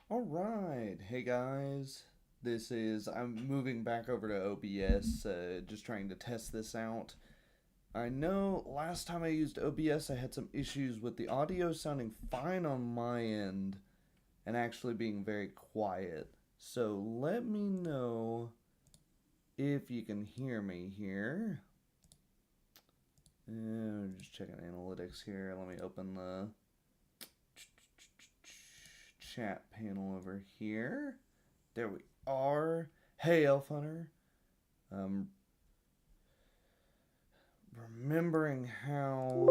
All right, hey guys. I'm moving back over to OBS, just trying to test this out. I know last time I used OBS, I had some issues with the audio sounding fine on my end and actually being very quiet. So let me know if you can hear me here. Just checking analytics here. Let me open the chat panel over here. There we are. Hey, Elf Hunter. Um, remembering how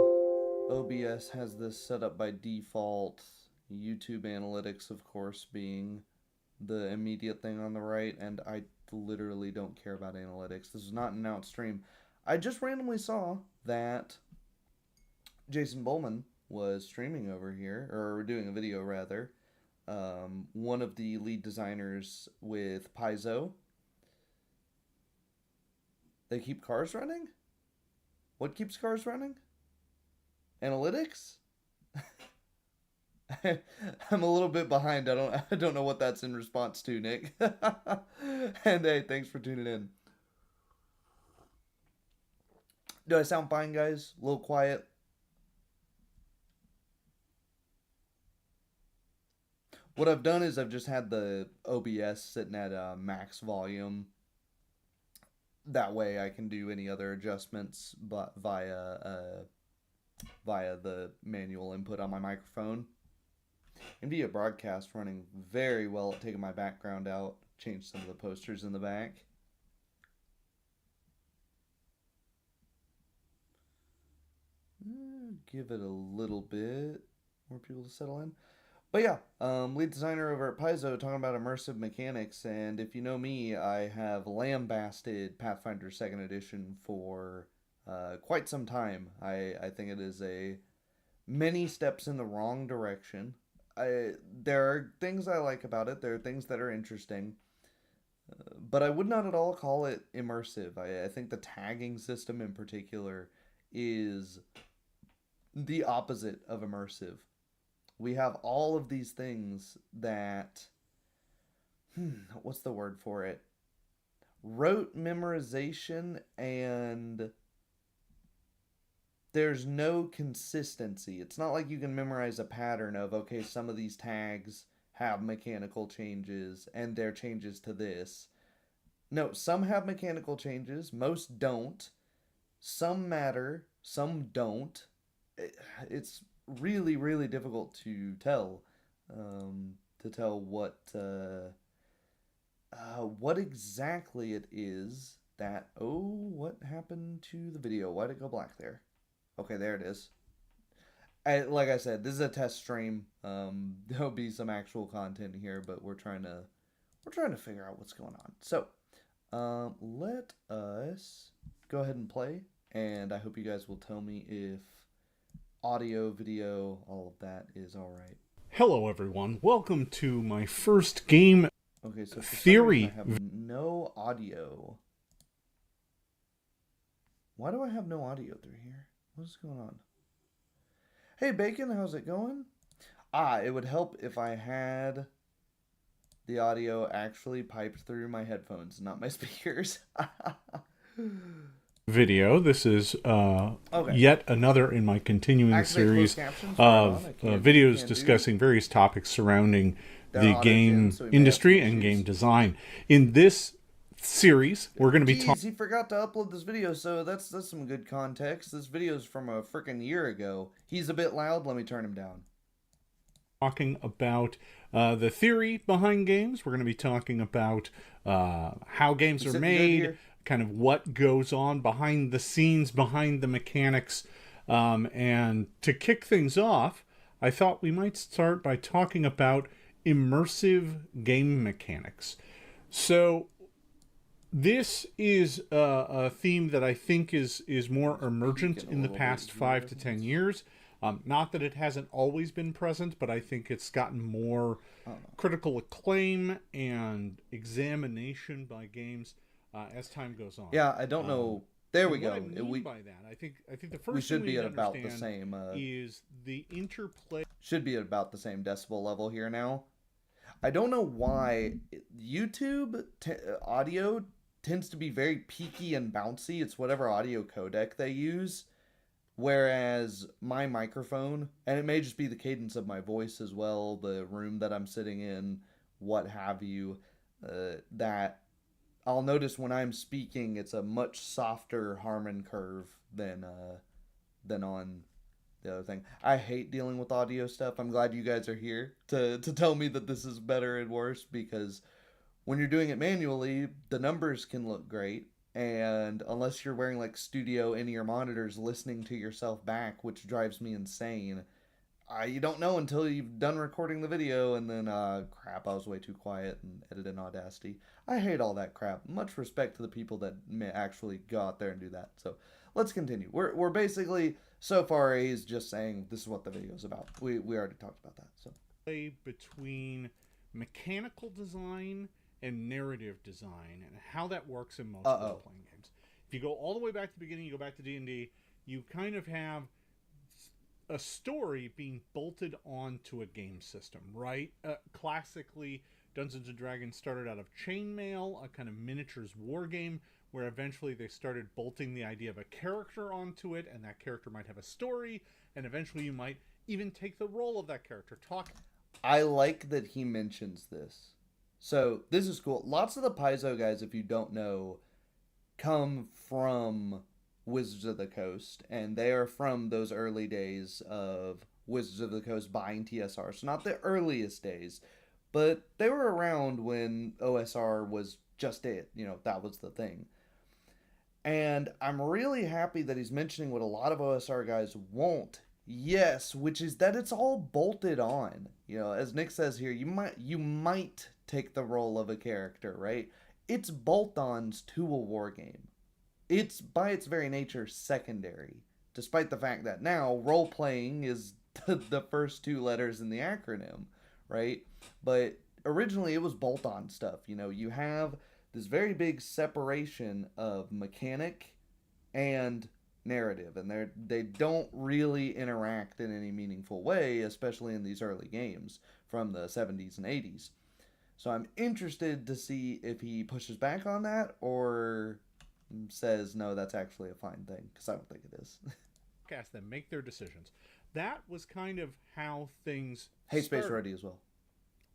OBS has this set up by default, YouTube Analytics, of course, being the immediate thing on the right, and I literally don't care about analytics. This is not an out stream. I just randomly saw that Jason Bowman was streaming over here, or doing a video rather. One of the lead designers with Paizo. They keep cars running? What keeps cars running? Analytics? I'm a little bit behind. I don't know what that's in response to, Nick. And hey, thanks for tuning in. Do I sound fine, guys? A little quiet? What I've done is I've just had the OBS sitting at max volume. That way I can do any other adjustments but via the manual input on my microphone. NVIDIA Broadcast running very well at taking my background out. Changed some of the posters in the back. Give it a little bit more people to settle in. But yeah, lead designer over at Paizo talking about immersive mechanics. And if you know me, I have lambasted Pathfinder 2nd Edition for quite some time. I think it is many steps in the wrong direction. There are things I like about it. There are things that are interesting. But I would not at all call it immersive. I think the tagging system in particular is the opposite of immersive. We have all of these things that, what's the word for it? Rote memorization, and there's no consistency. It's not like you can memorize a pattern of, okay, some of these tags have mechanical changes and they're changes to this. No, some have mechanical changes, most don't. Some matter, some don't. It's really, really difficult to tell what exactly it is that. Oh, what happened to the video? Why'd it go black there? Okay, there it is. Like I said, this is a test stream. There'll be some actual content here, but we're trying to figure out what's going on. So, let us go ahead and play, and I hope you guys will tell me if audio, video, all of that is all right. Hello, everyone. Welcome to my first game. Okay, so for theory. Some reason I have no audio. Why do I have no audio through here? What's going on? Hey, Bacon, how's it going? It would help if I had the audio actually piped through my headphones, not my speakers. Video. This is yet another in my continuing series of videos discussing various topics surrounding the game industry and game design. In this series, we're going to be talking. He forgot to upload this video, so that's some good context. This video is from a freaking year ago. He's a bit loud. Let me turn him down. Talking about the theory behind games. We're going to be talking about how games are made, kind of what goes on behind the scenes, behind the mechanics. And to kick things off, I thought we might start by talking about immersive game mechanics. So this is a theme that I think is more emergent in the past 5 to 10 years. Not that it hasn't always been present, but I think it's gotten more critical acclaim and examination by games as time goes on. Yeah, I don't know. There we go. What I mean by that, I think the first we should thing be at about the same. Is the interplay should be at about the same decibel level here now. I don't know why YouTube audio tends to be very peaky and bouncy. It's whatever audio codec they use. Whereas my microphone, and it may just be the cadence of my voice as well, the room that I'm sitting in, what have you, that I'll notice when I'm speaking, it's a much softer Harmon curve than on the other thing. I hate dealing with audio stuff. I'm glad you guys are here to tell me that this is better and worse, because when you're doing it manually, the numbers can look great. And unless you're wearing like studio in-ear monitors listening to yourself back, which drives me insane, you don't know until you've done recording the video and then, crap, I was way too quiet and edit in Audacity. I hate all that crap. Much respect to the people that may actually go out there and do that. So let's continue. We're basically, so far, he's just saying this is what the video's about. We already talked about that. So between mechanical design and narrative design and how that works in most role-playing games. If you go all the way back to the beginning, you go back to D&D, you kind of have a story being bolted onto a game system, right? Classically, Dungeons & Dragons started out of chainmail, a kind of miniatures war game, where eventually they started bolting the idea of a character onto it, and that character might have a story, and eventually you might even take the role of that character. I like that he mentions this. So this is cool. Lots of the Paizo guys, if you don't know, come from Wizards of the Coast, and they are from those early days of Wizards of the Coast buying TSR. So not the earliest days, but they were around when OSR was just it. You know, that was the thing. And I'm really happy that he's mentioning what a lot of OSR guys won't. Yes, which is that it's all bolted on. You know, as Nick says here, you might take the role of a character, right? It's bolt-ons to a war game. It's by its very nature secondary, despite the fact that now role-playing is the first two letters in the acronym, right? But originally it was bolt-on stuff. You know, you have this very big separation of mechanic and narrative, and they don't really interact in any meaningful way, especially in these early games from the 70s and 80s. So I'm interested to see if he pushes back on that or says, no, that's actually a fine thing, because I don't think it is. Ask them, make their decisions. That was kind of how things Hey, Space Ready as well.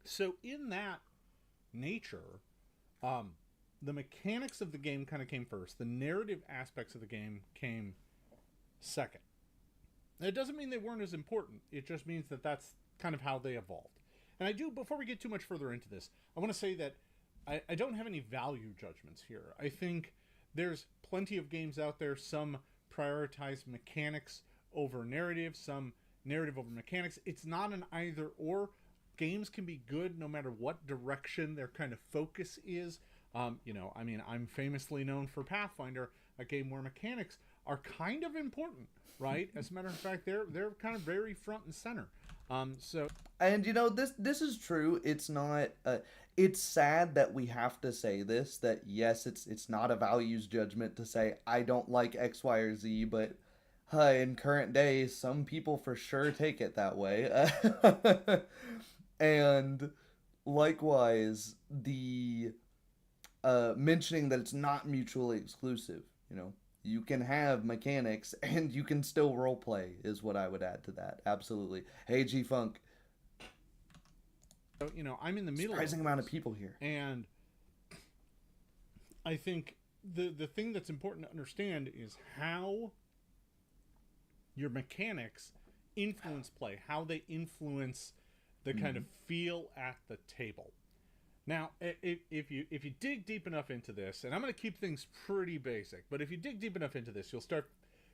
So in that nature, the mechanics of the game kind of came first. The narrative aspects of the game came second. It doesn't mean they weren't as important. It just means that that's kind of how they evolved. And I do, before we get too much further into this, I want to say that I don't have any value judgments here. I think there's plenty of games out there. Some prioritize mechanics over narrative, some narrative over mechanics. It's not an either or. Games can be good no matter what direction their kind of focus is. You know, I mean, I'm famously known for Pathfinder, a game where mechanics are kind of important, right? As a matter of fact, they're kind of very front and center. And you know, this is true. It's not. It's sad that we have to say this. That yes, it's not a values judgment to say I don't like X, Y, or Z, but in current days, some people for sure take it that way. And likewise, the mentioning that it's not mutually exclusive. You know, you can have mechanics and you can still roleplay is what I would add to that. Absolutely. Hey, G Funk. So, you know, I'm in the middle. Surprising amount of people here. And I think the thing that's important to understand is how your mechanics influence play, how they influence the kind of feel at the table. Now, if you dig deep enough into this, and I'm going to keep things pretty basic, but if you dig deep enough into this, you'll start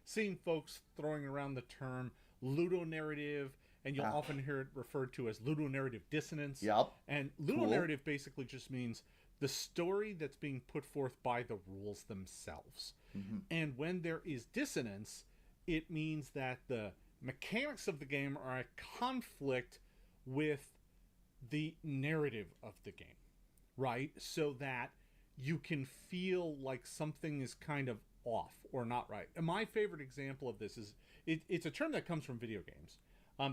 seeing folks throwing around the term ludonarrative, and you'll often hear it referred to as ludonarrative dissonance. Yep. And ludonarrative basically just means the story that's being put forth by the rules themselves. Mm-hmm. And when there is dissonance, it means that the mechanics of the game are at conflict with the narrative of the game, right? So that you can feel like something is kind of off or not right. And my favorite example of this is, it's a term that comes from video games,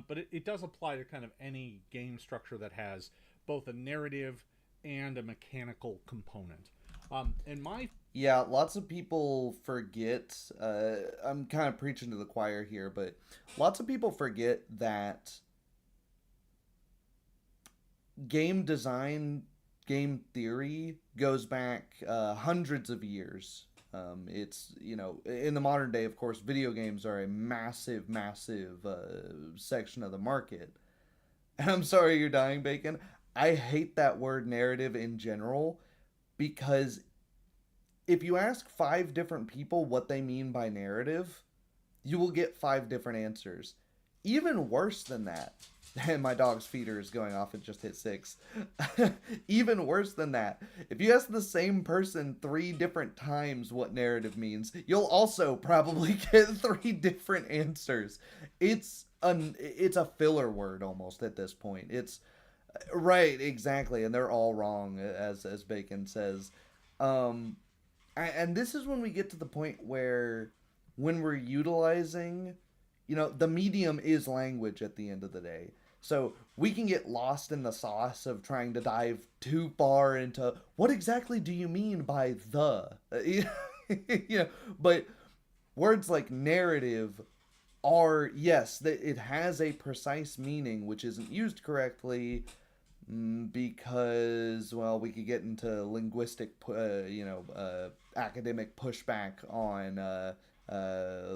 but it does apply to kind of any game structure that has both a narrative and a mechanical component. And my Yeah, lots of people forget. I'm kind of preaching to the choir here, but lots of people forget that game design, game theory goes back hundreds of years. It's, in the modern day, of course, video games are a massive, massive section of the market. And I'm sorry you're dying, Bacon. I hate that word narrative in general because if you ask five different people what they mean by narrative, you will get five different answers. Even worse than that, and my dog's feeder is going off, it just hit six. Even worse than that, if you ask the same person three different times what narrative means, you'll also probably get three different answers. It's a filler word almost at this point. It's right, exactly, and they're all wrong, as Bacon says. Um, and this is when we get to the point where when we're utilizing, the medium is language at the end of the day. So we can get lost in the sauce of trying to dive too far into what exactly do you mean by the but words like narrative are, yes, that it has a precise meaning which isn't used correctly, because, well, we could get into linguistic academic pushback on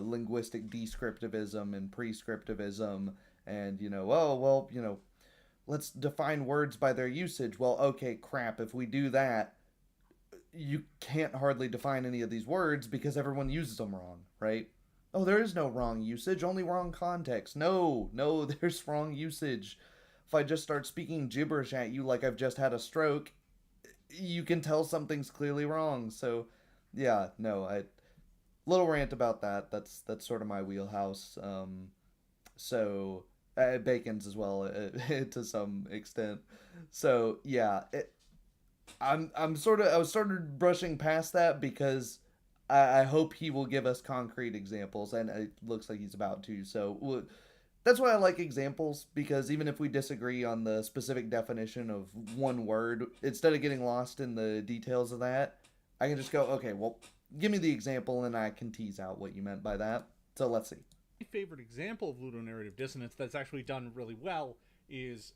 linguistic descriptivism and prescriptivism, and oh well, let's define words by their usage. Well, okay, crap, if we do that, you can't hardly define any of these words because everyone uses them wrong, right? Oh, there is no wrong usage, only wrong context. No, no, there's wrong usage. If I just start speaking gibberish at you like I've just had a stroke, you can tell something's clearly wrong. So, yeah, no, I little rant about that. That's sort of my wheelhouse. So Bacon's as well to some extent. So yeah, I was sort of brushing past that because I hope he will give us concrete examples, and it looks like he's about to. So that's why I like examples, because even if we disagree on the specific definition of one word, instead of getting lost in the details of that, I can just go, okay, well, give me the example and I can tease out what you meant by that. So let's see. favorite example of ludonarrative dissonance that's actually done really well is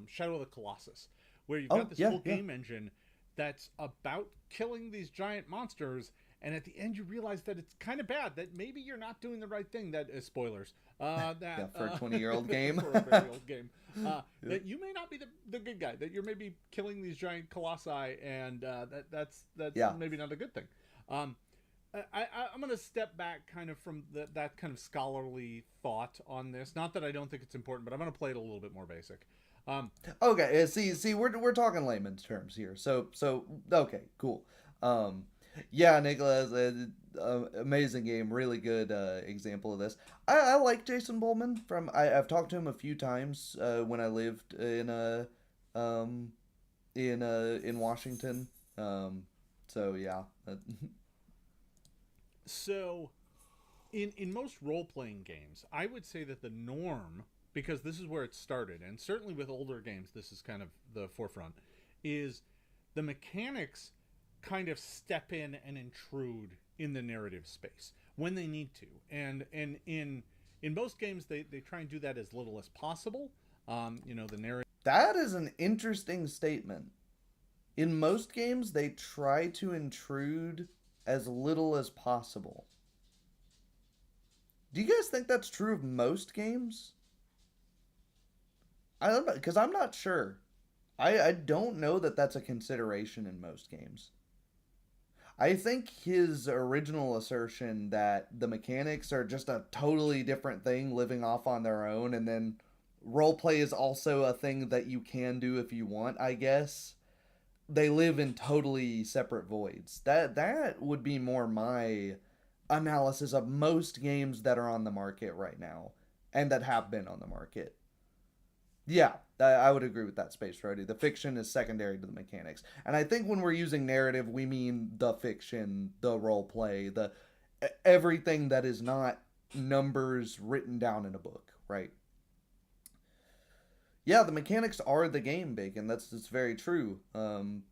Shadow of the Colossus, where you've got Oh, this yeah, whole yeah. game engine that's about killing these giant monsters, and at the end you realize that it's kind of bad, that maybe you're not doing the right thing. That is spoilers. Yeah, That for a 20-year-old game. for a very old game. Yeah. That you may not be the good guy. That you're maybe killing these giant colossi, and that's Yeah. maybe not a good thing. Um, I'm going to step back kind of from that kind of scholarly thought on this. Not that I don't think it's important, but I'm going to play it a little bit more basic. Um, Okay, see, we're talking layman's terms here. So okay, cool. Um, yeah, Nicholas, amazing game, really good example of this. I like Jason Bowman from. I've talked to him a few times when I lived um in Washington. So yeah. so, in most role playing games, I would say that the norm, because this is where it started, and certainly with older games, this is kind of the forefront, is the mechanics kind of step in and intrude in the narrative space when they need to, and in most games they try and do that as little as possible. The narrative. That is an interesting statement. In most games, they try to intrude as little as possible. Do you guys think that's true of most games? I don't know, because I'm not sure. I don't know that that's a consideration in most games. I think his original assertion that the mechanics are just a totally different thing living off on their own, and then roleplay is also a thing that you can do if you want, I guess. They live in totally separate voids. That would be more my analysis of most games that are on the market right now and that have been on the market. Yeah, I would agree with that, Space Roadie. The fiction is secondary to the mechanics. And I think when we're using narrative, we mean the fiction, the role play, the everything that is not numbers written down in a book, right? Yeah, the mechanics are the game, Bacon. That's very true.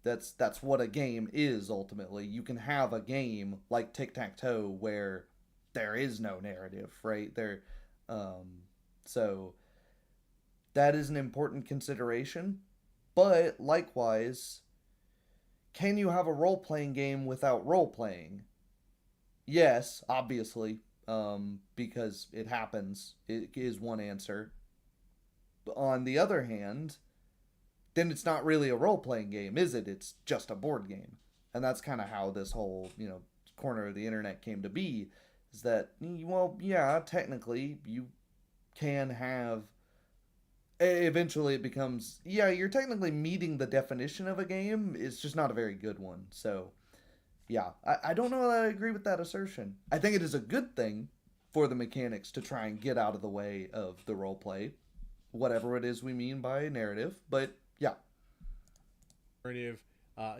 That's what a game is ultimately. You can have a game like tic tac toe where there is no narrative, right? Um, so that is an important consideration. But likewise, can you have a role playing game without role playing? Yes, obviously, because it happens. It is one answer. On the other hand, then it's not really a role playing game, is it? It's just a board game. And that's kind of how this whole, corner of the internet came to be. Is that, well, yeah, technically you can have. Eventually it becomes, yeah, you're technically meeting the definition of a game. It's just not a very good one. So, yeah, I don't know that I agree with that assertion. I think it is a good thing for the mechanics to try and get out of the way of the role play, whatever it is we mean by narrative. But yeah, Narrative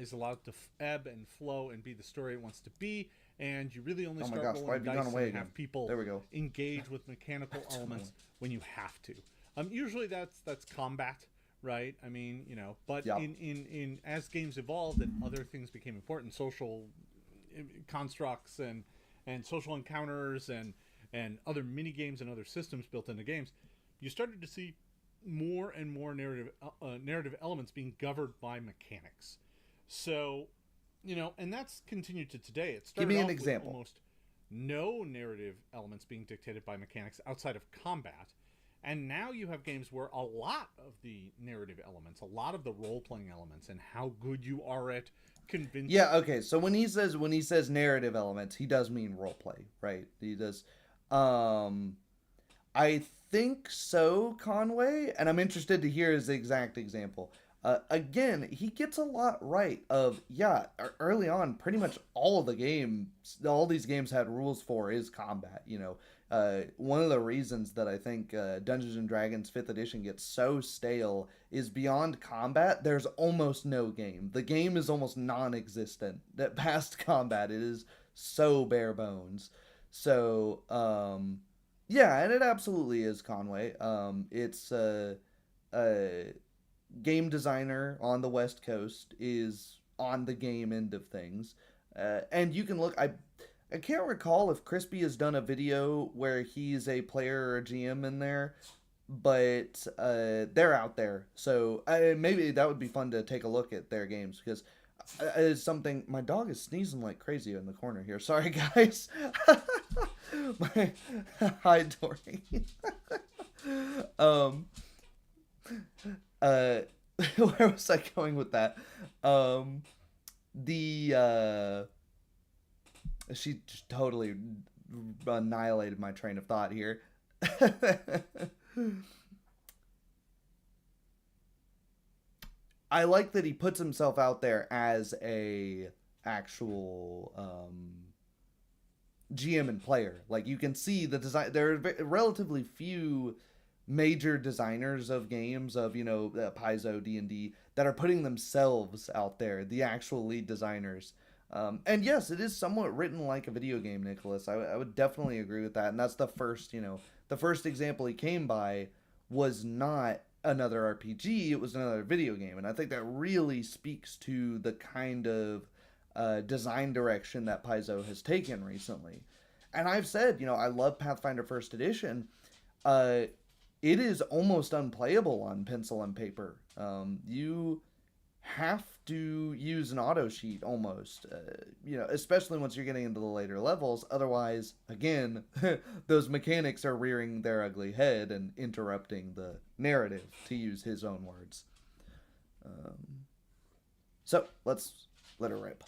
is allowed to ebb and flow and be the story it wants to be, and you really only oh my start gosh, why rolling have you gone dice away and again? have people There we go. engage with mechanical elements when you have to. Usually that's combat, right? I mean, but Yeah. in as games evolved and other things became important, social constructs and social encounters and other mini games and other systems built into games, you started to see more and more narrative elements being governed by mechanics. So, and that's continued to today. It Give started me an off with example. almost no narrative elements being dictated by mechanics outside of combat. And now you have games where a lot of the narrative elements, a lot of the role playing elements, and how good you are at convincing. Yeah, okay. So when he says narrative elements, he does mean role play, right? He does. Um, I think so, Conway, and I'm interested to hear his exact example. Again, he gets a lot right. Of yeah, early on, pretty much all of the games, all these games had rules for is combat. One of the reasons that I think Dungeons and Dragons Fifth Edition gets so stale is beyond combat. There's almost no game. The game is almost non-existent. That past combat, it is so bare bones. So, yeah, and it absolutely is Conway. It's a game designer on the West Coast is on the game end of things, and you can look. I can't recall if Crispy has done a video where he's a player or a GM in there, but they're out there. So maybe that would be fun to take a look at their games because it's something. My dog is sneezing like crazy in the corner here. Sorry, guys. my, hi, Dory. um, uh, where was I going with that? The She just totally annihilated my train of thought here. I like that he puts himself out there as a actual GM and player. Like you can see the design. There are relatively few major designers of games of Paizo D&D that are putting themselves out there, the actual lead designers. And yes, it is somewhat written like a video game, Nicholas. I would definitely agree with that. And that's the first example he came by was not another RPG, it was another video game. And I think that really speaks to the kind of design direction that Paizo has taken recently. And I've said, I love Pathfinder First Edition. It is almost unplayable on pencil and paper. You have to use an auto sheet almost, especially once you're getting into the later levels. Otherwise, again, those mechanics are rearing their ugly head and interrupting the narrative, to use his own words. So let's let her rip.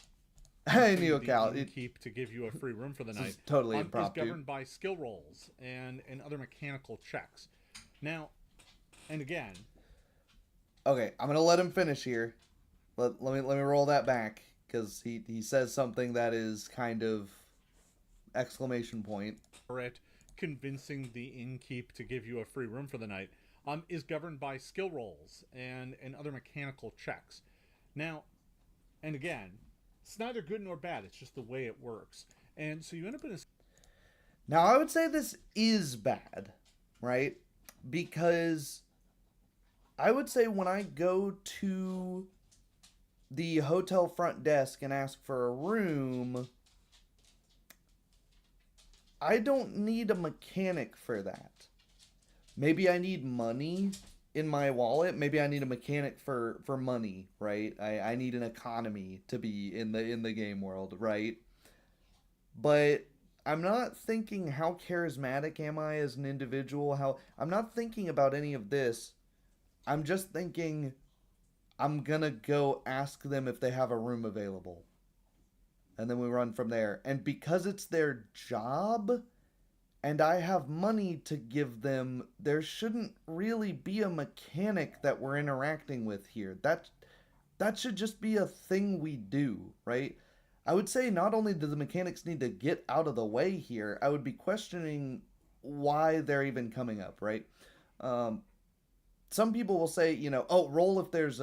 Hey, NeoCal. Keep to give you a free room for the night. Totally impromptu. Is governed by skill rolls and other mechanical checks. Now, and again. Okay, I'm gonna let him finish here. Let me roll that back because he says something that is kind of exclamation point. It convincing the innkeep to give you a free room for the night is governed by skill rolls and other mechanical checks. Now, and again, it's neither good nor bad. It's just the way it works. And so you end up in a... Now, I would say this is bad, right? Because I would say when I go to the hotel front desk and ask for a room, I don't need a mechanic for that. Maybe I need money in my wallet. Maybe I need a mechanic for money, right? I need an economy to be in the game world, right? But I'm not thinking how charismatic am I as an individual. How I'm not thinking about any of this. I'm just thinking I'm gonna go ask them if they have a room available, and then we run from there. And because it's their job, and I have money to give them, there shouldn't really be a mechanic that we're interacting with here. That should just be a thing we do, right? I would say not only do the mechanics need to get out of the way here, I would be questioning why they're even coming up, right? Um, some people will say, oh, roll if there's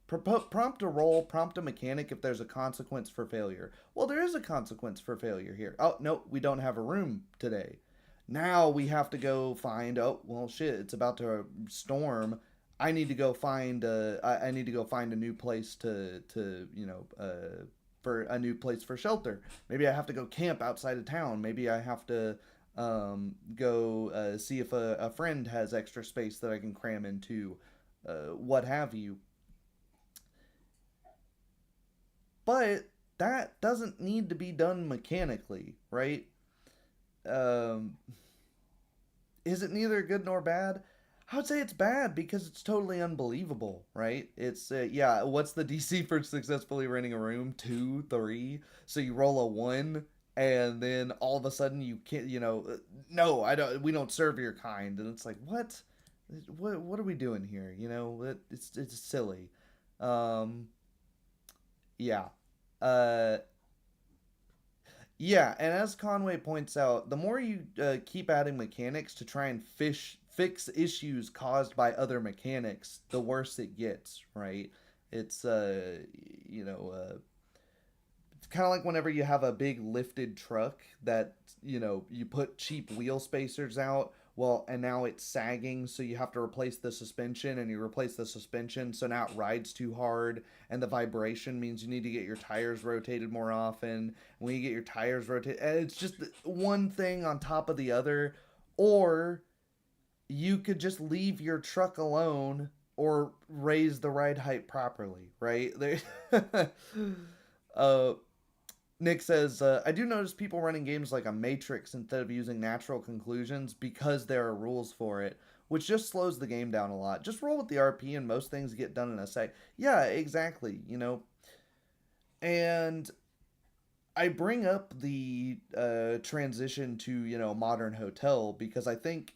prompt a roll, prompt a mechanic if there's a consequence for failure. Well, there is a consequence for failure here. Oh, no, we don't have a room today. Now we have to go find, oh, well, shit, it's about to storm. I need to go find I need to go find a new place to for a new place for shelter. Maybe I have to go camp outside of town. Maybe I have to go see if a friend has extra space that I can cram into, what have you. But that doesn't need to be done mechanically, right? Um, is it neither good nor bad? I would say it's bad because it's totally unbelievable, right? It's yeah. What's the DC for successfully renting a room? Two, three. So you roll a one, and then all of a sudden you can't. No, I don't. We don't serve your kind, and it's like what? What are we doing here? It's silly. Um, yeah. Uh, Yeah, and as Conway points out, the more you keep adding mechanics to try and fix issues caused by other mechanics, the worse it gets, right? It's it's kind of like whenever you have a big lifted truck that you put cheap wheel spacers out, well, and now it's sagging, so you have to replace the suspension, and you replace the suspension, so now it rides too hard, and the vibration means you need to get your tires rotated more often. When you get your tires rotated, and it's just one thing on top of the other. Or you could just leave your truck alone or raise the ride height properly, right? uh, Nick says, I do notice people running games like a Matrix instead of using natural conclusions because there are rules for it, which just slows the game down a lot. Just roll with the RP and most things get done in a sec. Yeah, exactly. And I bring up the transition to, modern hotel because I think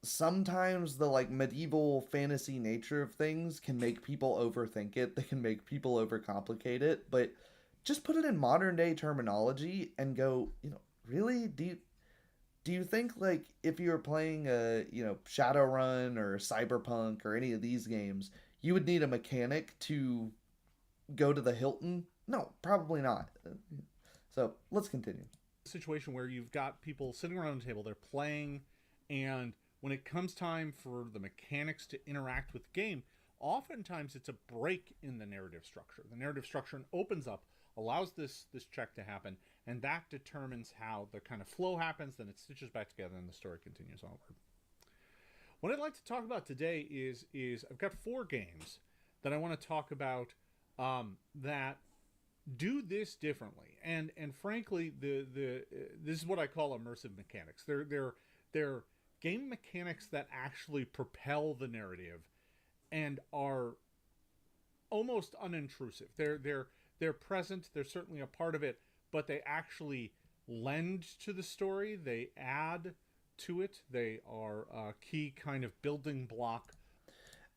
sometimes the like medieval fantasy nature of things can make people overthink it. They can make people overcomplicate it, but just put it in modern day terminology and go, really? Do you think like if you were playing Shadowrun or Cyberpunk or any of these games, you would need a mechanic to go to the Hilton? No, probably not. So let's continue. Situation where you've got people sitting around the table, they're playing, and when it comes time for the mechanics to interact with the game, oftentimes it's a break in the narrative structure. The narrative structure opens up, allows this check to happen, and that determines how the kind of flow happens. Then it stitches back together, and the story continues onward. What I'd like to talk about today is I've got 4 games that I want to talk about that do this differently, and frankly, the this is what I call immersive mechanics. They're game mechanics that actually propel the narrative and are almost unintrusive. They're present. They're certainly a part of it, but they actually lend to the story. They add to it. They are a key kind of building block.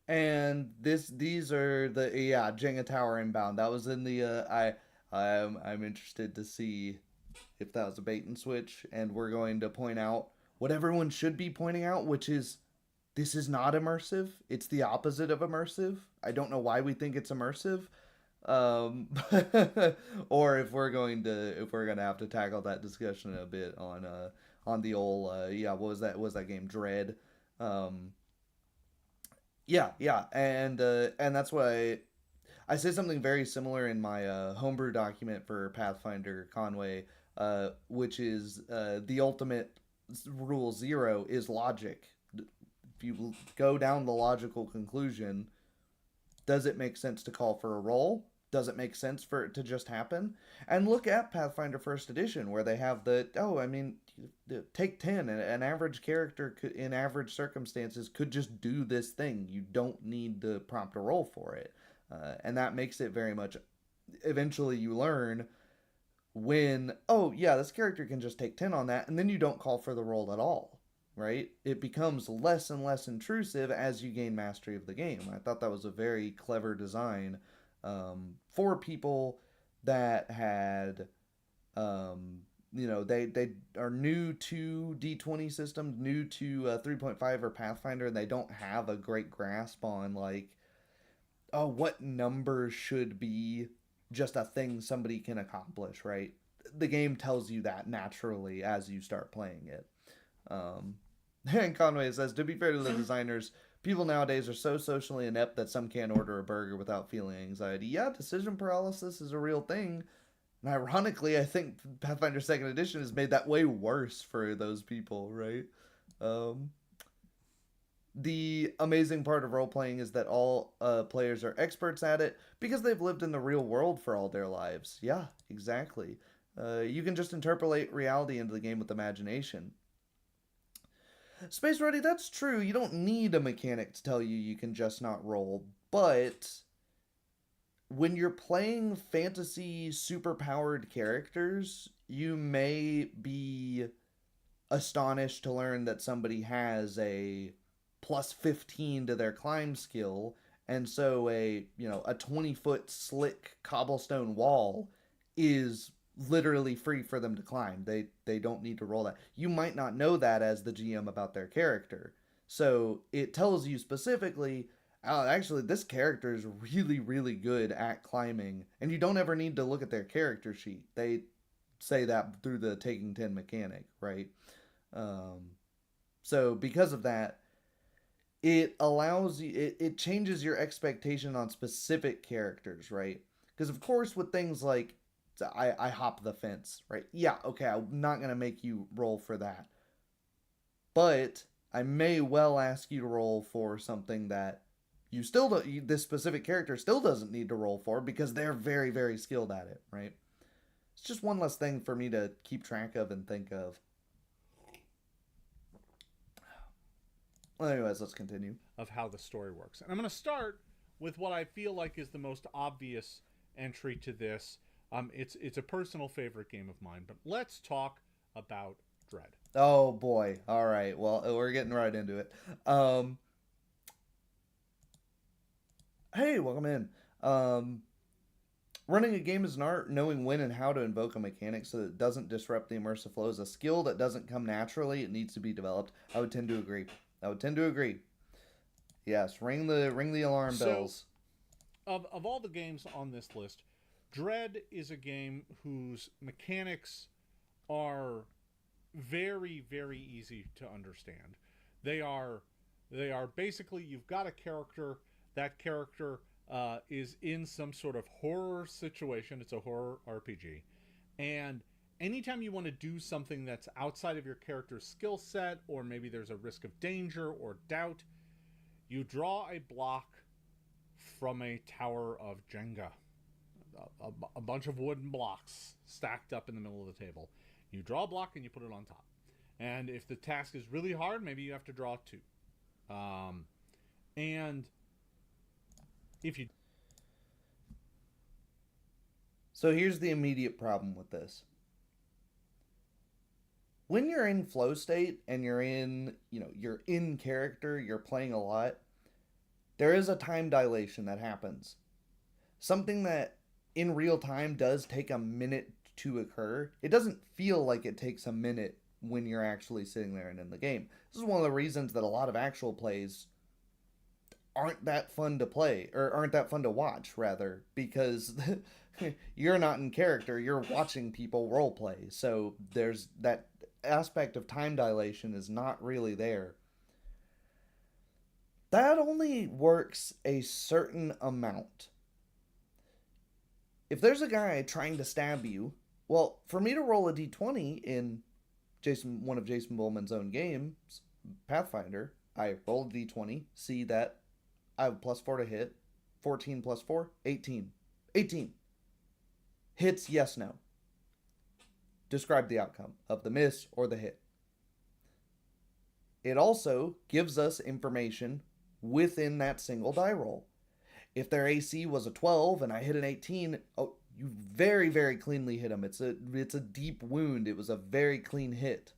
And these are the Jenga Tower Inbound. That was in the I'm interested to see if that was a bait and switch, and we're going to point out what everyone should be pointing out, which is this is not immersive. It's the opposite of immersive. I don't know why we think it's immersive. Um, or if we're gonna have to tackle that discussion a bit on the old what was that game Dread. Um, Yeah, and that's what I say something very similar in my homebrew document for Pathfinder Conway, which is the ultimate rule zero is logic. If you go down the logical conclusion, does it make sense to call for a roll? Does it make sense for it to just happen? And look at Pathfinder First Edition, where they have I mean, take 10. An average character could, in average circumstances could just do this thing. You don't need to prompt a roll for it. And that makes it very much. Eventually, you learn when, oh, yeah, this character can just take 10 on that, and then you don't call for the roll at all, right? It becomes less and less intrusive as you gain mastery of the game. I thought that was a very clever design for people that had, they are new to D20 systems, new to 3.5 or Pathfinder, and they don't have a great grasp on, like, oh, what numbers should be just a thing somebody can accomplish, right? The game tells you that naturally as you start playing it. Um, and Conway says, to be fair to the designers, people nowadays are so socially inept that some can't order a burger without feeling anxiety. Yeah, decision paralysis is a real thing. And ironically, I think Pathfinder Second Edition has made that way worse for those people, right? Um, the amazing part of role playing is that all players are experts at it because they've lived in the real world for all their lives. Yeah, exactly. You can just interpolate reality into the game with imagination. Space Ready, that's true. You don't need a mechanic to tell you can just not roll. But when you're playing fantasy superpowered characters, you may be astonished to learn that somebody has a plus 15 to their climb skill, and so a 20-foot slick cobblestone wall is literally free for them to climb. They don't need to roll that. You might not know that as the GM about their character, so it tells you specifically, oh, actually this character is really really good at climbing, and you don't ever need to look at their character sheet. They say that through the taking 10 mechanic, right? um, so because of that, it allows you, it changes your expectation on specific characters, right? Because of course with things like I hop the fence, right? Yeah, okay, I'm not gonna make you roll for that, but I may well ask you to roll for something that you still don't, this specific character still doesn't need to roll for because they're very very skilled at it, right? It's just one less thing for me to keep track of and think of. Well, anyways, let's continue. Of how the story works. And I'm going to start with what I feel like is the most obvious entry to this. It's a personal favorite game of mine, but let's talk about Dread. Oh boy. All right. Well, we're getting right into it. Um, hey, welcome in. Um, Running a game is an art. Knowing when and how to invoke a mechanic so that it doesn't disrupt the immersive flow is a skill that doesn't come naturally. It needs to be developed. I would tend to agree. I would tend to agree. Yes, ring the alarm So, bells. of all the games on this list, Dread is a game whose mechanics are very very easy to understand. They are they are basically, you've got a character. That character is in some sort of horror situation. It's a horror RPG, and anytime you want to do something that's outside of your character's skill set, or maybe there's a risk of danger or doubt, you draw a block from a tower of Jenga, a bunch of wooden blocks stacked up in the middle of the table. You draw a block and you put it on top. And if the task is really hard, maybe you have to draw two. And if you So here's the immediate problem with this. When you're in flow state and you're in character, you're playing a lot, there is a time dilation that happens. Something that in real time does take a minute to occur. It doesn't feel like it takes a minute when you're actually sitting there and in the game. This is one of the reasons that a lot of actual plays aren't that fun to play, or aren't that fun to watch rather, because you're not in character, you're watching people role play. So there's that aspect of time dilation is not really there. that only works a certain amount. If there's a guy trying to stab you, well, for me to roll a d20 in one of Jason Bowman's own games, Pathfinder, I roll a d20, see that I have +4 to hit, 14 plus 4, 18. 18. Hits, yes, no. Describe the outcome of the miss or the hit. It also gives us information within that single die roll. If their AC was a 12 and I hit an 18, oh, you very, very cleanly hit them. It's a deep wound. It was a very clean hit.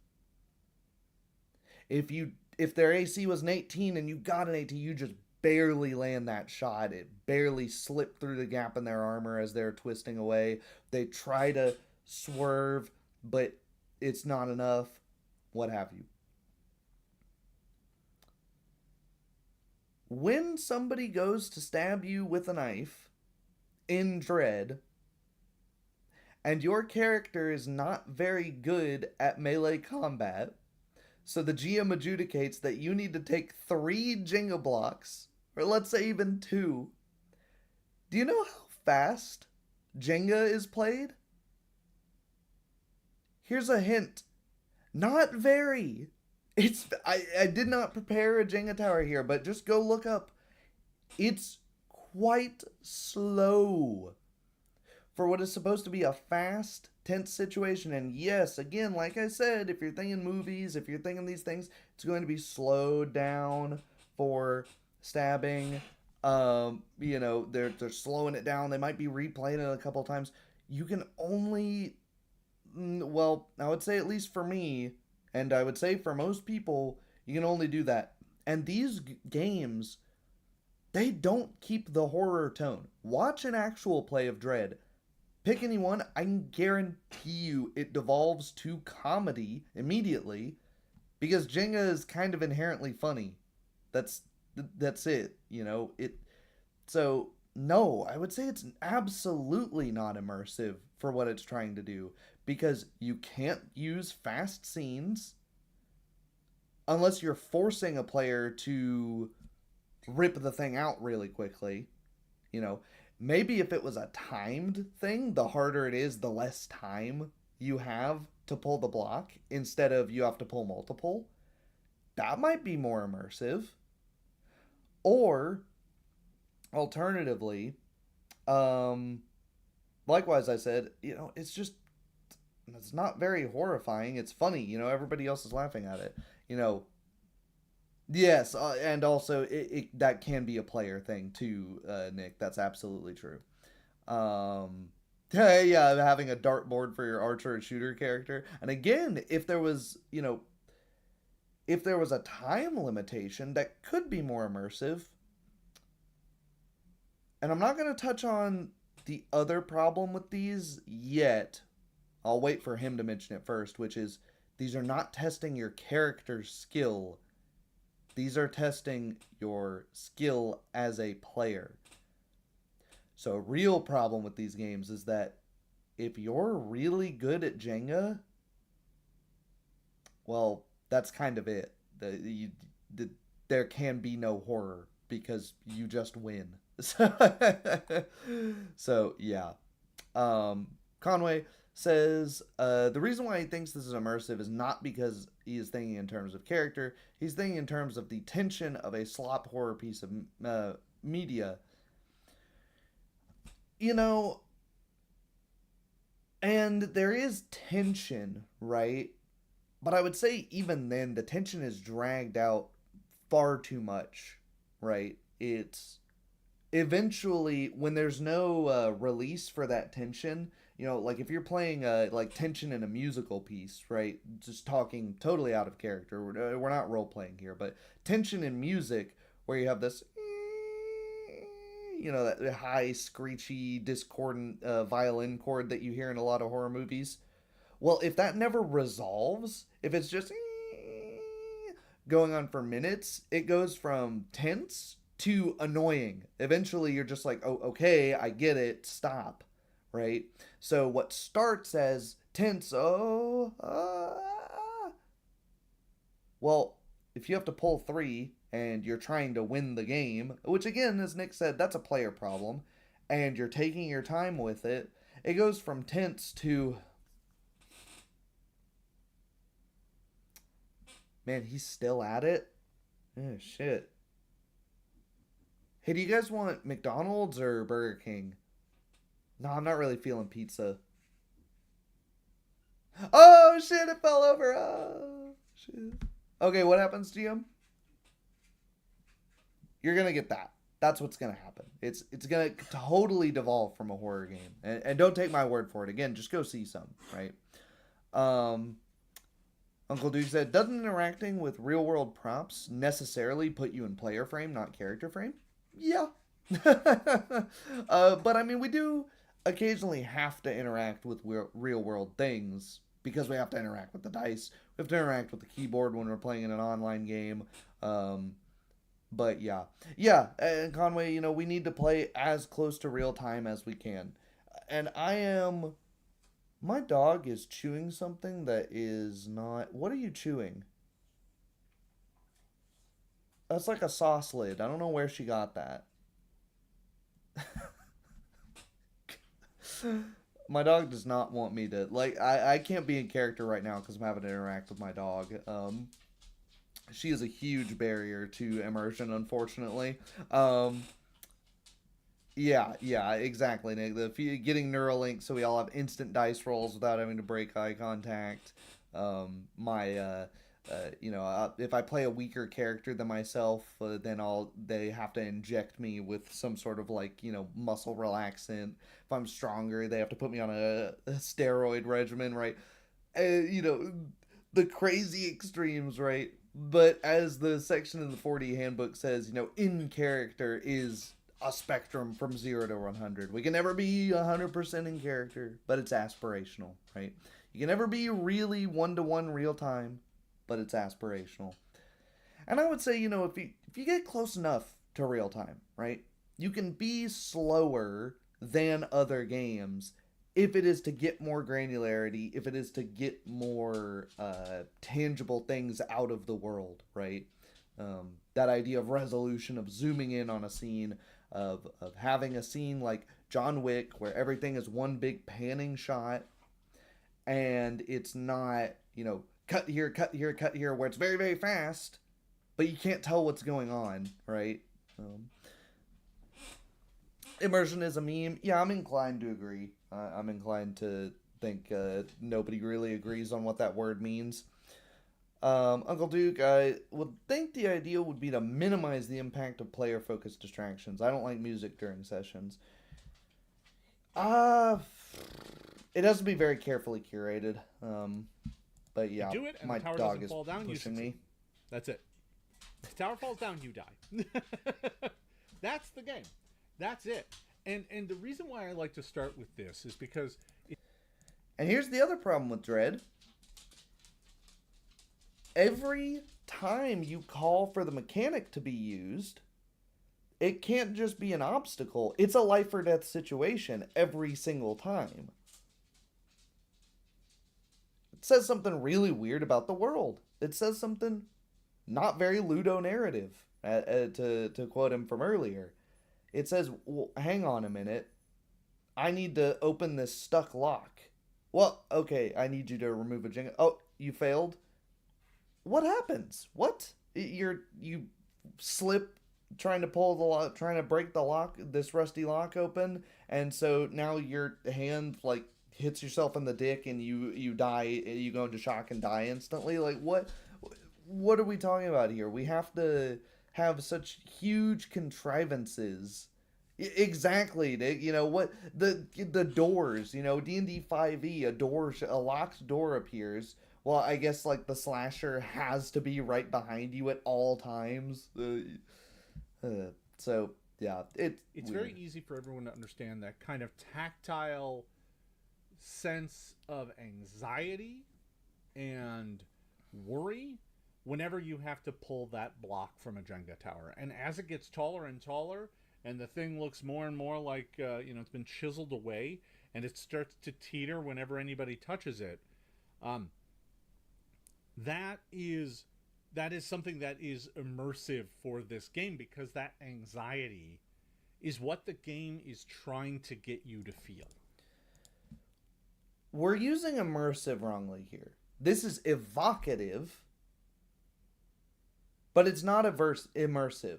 If their AC was an 18 and you got an 18, you just barely land that shot. It barely slipped through the gap in their armor as they're twisting away. They try to swerve, but it's not enough. What have you. When somebody goes to stab you with a knife in Dread, and your character is not very good at melee combat, so the GM adjudicates that you need to take 3 Jenga blocks, or let's say even 2. Do you know how fast Jenga is played? Here's a hint. Not very. I did not prepare a Jenga tower here, but just go look up. It's quite slow for what is supposed to be a fast, tense situation. And yes, again, like I said, if you're thinking movies, if you're thinking these things, it's going to be slowed down for stabbing. They're slowing it down. They might be replaying it a couple of times. You can only, well, I would say at least for me, and I would say for most people, you can only do that. And these games, they don't keep the horror tone. Watch an actual play of Dread. Pick anyone, I can guarantee you it devolves to comedy immediately because Jenga is kind of inherently funny. That's it, So no, I would say it's absolutely not immersive for what it's trying to do because you can't use fast scenes unless you're forcing a player to rip the thing out really quickly. Maybe if it was a timed thing, the harder it is, the less time you have to pull the block instead of you have to pull multiple. That might be more immersive. Or alternatively, likewise I said, it's not very horrifying. It's funny, everybody else is laughing at it. Yes, and also that can be a player thing too, Nick. That's absolutely true. Yeah, having a dartboard for your archer and shooter character. And again, if there was a time limitation, that could be more immersive. And I'm not going to touch on the other problem with these yet. I'll wait for him to mention it first, which is these are not testing your character's skill. These are testing your skill as a player. So a real problem with these games is that if you're really good at Jenga, well, that's kind of it. There can be no horror because you just win. So yeah. Conway says the reason why he thinks this is immersive is not because he is thinking in terms of character. He's thinking in terms of the tension of a slop horror piece of media. And there is tension, right? But I would say even then, the tension is dragged out far too much, right? It's eventually, when there's no release for that tension, like if you're playing like tension in a musical piece, right? Just talking totally out of character. We're not role playing here, but tension in music where you have this, that high, screechy, discordant violin chord that you hear in a lot of horror movies. Well, if that never resolves, if it's just going on for minutes, it goes from tense to annoying. Eventually, you're just like, oh, okay, I get it, stop, right? So what starts as tense, well, if you have to pull 3 and you're trying to win the game, which again, as Nick said, that's a player problem, and you're taking your time with it, it goes from tense to, man, he's still at it? Oh, shit. Hey, do you guys want McDonald's or Burger King? No, I'm not really feeling pizza. Oh, shit, it fell over. Oh, shit. Okay, what happens to you? You're gonna get that. That's what's gonna happen. It's gonna totally devolve from a horror game, and don't take my word for it. Again, just go see some. Right. Um, Uncle Duke said, doesn't interacting with real world props necessarily put you in player frame, not character frame? Yeah. But I mean, we do occasionally have to interact with real world things because we have to interact with the dice. We have to interact with the keyboard when we're playing in an online game. Um, but yeah, and Conway, we need to play as close to real time as we can. And my dog is chewing something that is not. What are you chewing? That's like a sauce lid. I don't know where she got that. My dog does not want me to like. I can't be in character right now because I'm having to interact with my dog. She is a huge barrier to immersion, unfortunately. Um, yeah, exactly, Nick. Getting Neuralink so we all have instant dice rolls without having to break eye contact. My if I play a weaker character than myself, then they have to inject me with some sort of like muscle relaxant. If I'm stronger, they have to put me on a steroid regimen, right? You know the crazy extremes, right? But as the section in the 40 handbook says, in character is a spectrum from 0 to 100. We can never be 100% in character, but it's aspirational, right? You can never be really 1-to-1 real time, but it's aspirational. And I would say, if you get close enough to real time, right? You can be slower than other games if it is to get more granularity, if it is to get more tangible things out of the world, right? That idea of resolution, of zooming in on a scene, of having a scene like John Wick where everything is one big panning shot and it's not, cut here, cut here, cut here, where it's very, very fast, but you can't tell what's going on, right? Immersion is a meme. Yeah, I'm inclined to agree. I'm inclined to think nobody really agrees on what that word means. Uncle Duke, I would think the idea would be to minimize the impact of player focused distractions. I don't like music during sessions. Uh, it has to be very carefully curated. But yeah, You do it, and my the tower dog doesn't is fall down, you pushing succeed. me. That's it. If the tower falls down, you die. That's the game. That's it. And the reason why I like to start with this is because And here's the other problem with Dread. Every time you call for the mechanic to be used, it can't just be an obstacle. It's a life or death situation every single time. It says something really weird about the world. It says something not very Ludo narrative, to quote him from earlier. It says, well, hang on a minute. I need to open this stuck lock. Well, okay, I need you to remove a jingle. Oh, you failed? What happens? What? You slip trying to pull the lock, trying to break the lock, this rusty lock open, and so now your hand like hits yourself in the dick and you die, you go into shock and die instantly. Like what are we talking about here? We have to have such huge contrivances. Exactly, Nick. What the doors. D&D 5e, a locked door appears. Well, I guess like the slasher has to be right behind you at all times. So yeah, it's weird. very easy for everyone to understand that kind of tactile sense of anxiety and worry whenever you have to pull that block from a Jenga tower. And as it gets taller and taller, and the thing looks more and more like it's been chiseled away, and it starts to teeter whenever anybody touches it. That is that is something that is immersive for this game, because that anxiety is what the game is trying to get you to feel. We're using immersive wrongly here. This is evocative, but it's not immersive.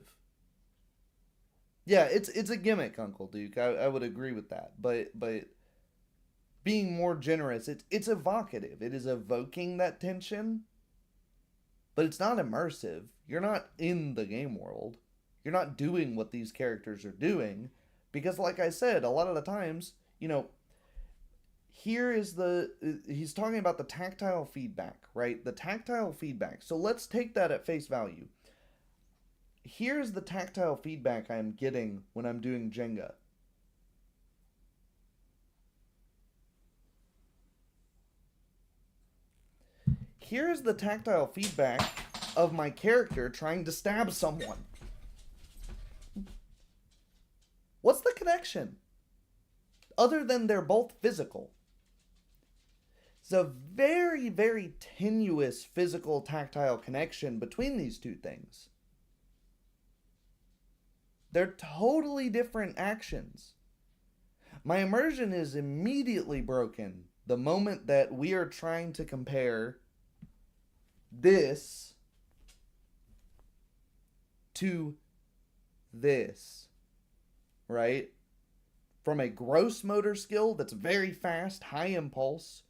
Yeah, it's a gimmick, Uncle Duke. I would agree with that. But being more generous, it's evocative. It is evoking that tension, but it's not immersive. You're not in the game world. You're not doing what these characters are doing because like I said, a lot of the times, here is he's talking about the tactile feedback, right? The tactile feedback. So let's take that at face value. Here's the tactile feedback I'm getting when I'm doing Jenga. Here's the tactile feedback of my character trying to stab someone. What's the connection? Other than they're both physical. It's a very, very tenuous physical tactile connection between these two things. They're totally different actions. My immersion is immediately broken the moment that we are trying to compare this to this, right? From a gross motor skill that's very fast, high impulse,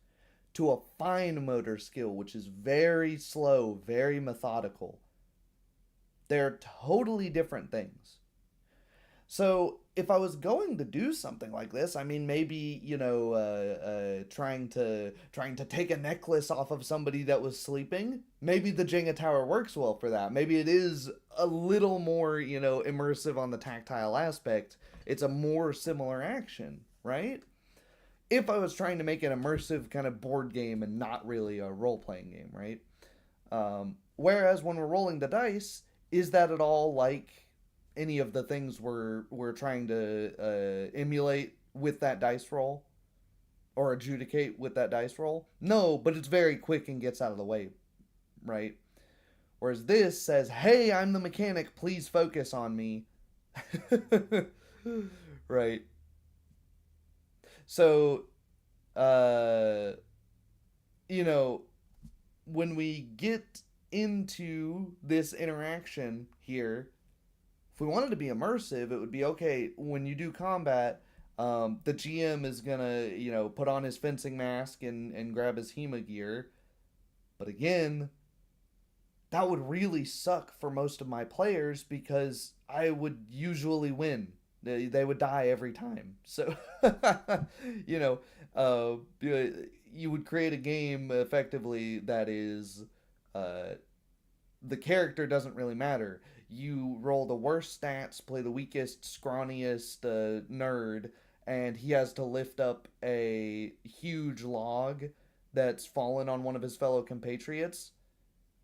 to a fine motor skill, which is very slow, very methodical. They're totally different things. So if I was going to do something like this, I mean, maybe trying to take a necklace off of somebody that was sleeping. Maybe the Jenga tower works well for that. Maybe it is a little more immersive on the tactile aspect. It's a more similar action, right? If I was trying to make an immersive kind of board game and not really a role playing game, right? Whereas when we're rolling the dice, is that at all like any of the things we're trying to emulate with that dice roll or adjudicate with that dice roll? No, but it's very quick and gets out of the way, right? Whereas this says, "Hey, I'm the mechanic. Please focus on me." Right. So, uh, you know, when we get into this interaction here, if we wanted to be immersive, it would be okay when you do combat. The GM is gonna, put on his fencing mask and grab his HEMA gear. But again, that would really suck for most of my players because I would usually win. They would die every time. So, you know, you would create a game effectively that is the character doesn't really matter. You roll the worst stats, play the weakest, scrawniest nerd, and he has to lift up a huge log that's fallen on one of his fellow compatriots.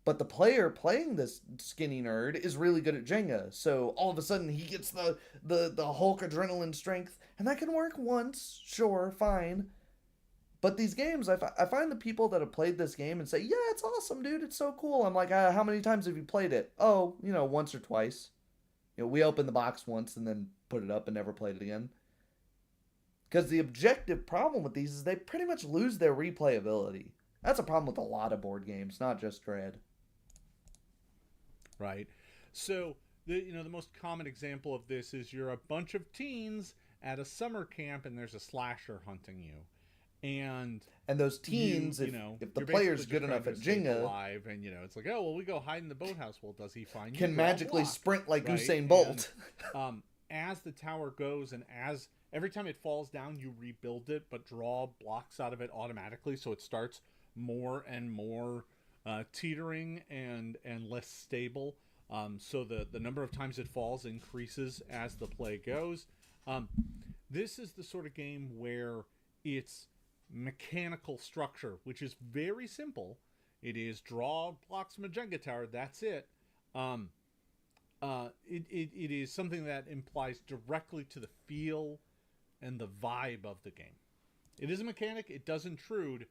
But the player playing this skinny nerd is really good at Jenga, so all of a sudden he gets the Hulk adrenaline strength, and that can work once, sure, fine. But these games, I find the people that have played this game and say, yeah, it's awesome, dude, it's so cool. I'm like, how many times have you played it? Oh, once or twice. We opened the box once and then put it up and never played it again. Because the objective problem with these is they pretty much lose their replayability. That's a problem with a lot of board games, not just Dread. Right. So the most common example of this is you're a bunch of teens at a summer camp and there's a slasher hunting you. And those teens, if the player's good enough at Jenga, alive, and it's like, oh well, we go hide in the boathouse. Well, does he find you? Can magically block, sprint like right? Usain Bolt. And, as the tower goes, and as every time it falls down, you rebuild it, but draw blocks out of it automatically, so it starts more and more teetering and less stable. So the number of times it falls increases as the play goes. This is the sort of game where it's mechanical structure, which is very simple. It is draw blocks from a Jenga tower. That's it. It is something that implies directly to the feel and the vibe of the game. It is a mechanic. It does intrude,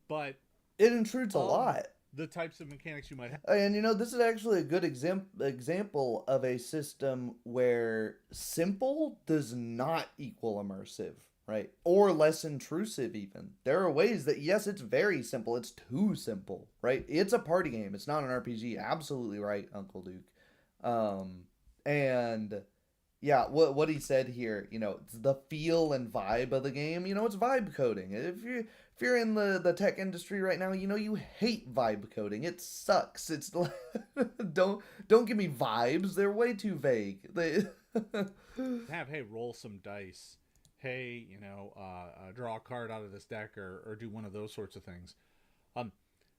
but it intrudes a lot. the types of mechanics you might have. And this is actually a good example of a system where simple does not equal immersive, right? Or less intrusive, even. There are ways that, yes, it's very simple. It's too simple, right? It's a party game. It's not an RPG. Absolutely right, Uncle Duke. And yeah, what he said here, it's the feel and vibe of the game. It's vibe coding. If you're in the tech industry right now, you hate vibe coding. It sucks. It's don't give me vibes. They're way too vague. Hey, roll some dice. Hey, draw a card out of this deck, or do one of those sorts of things.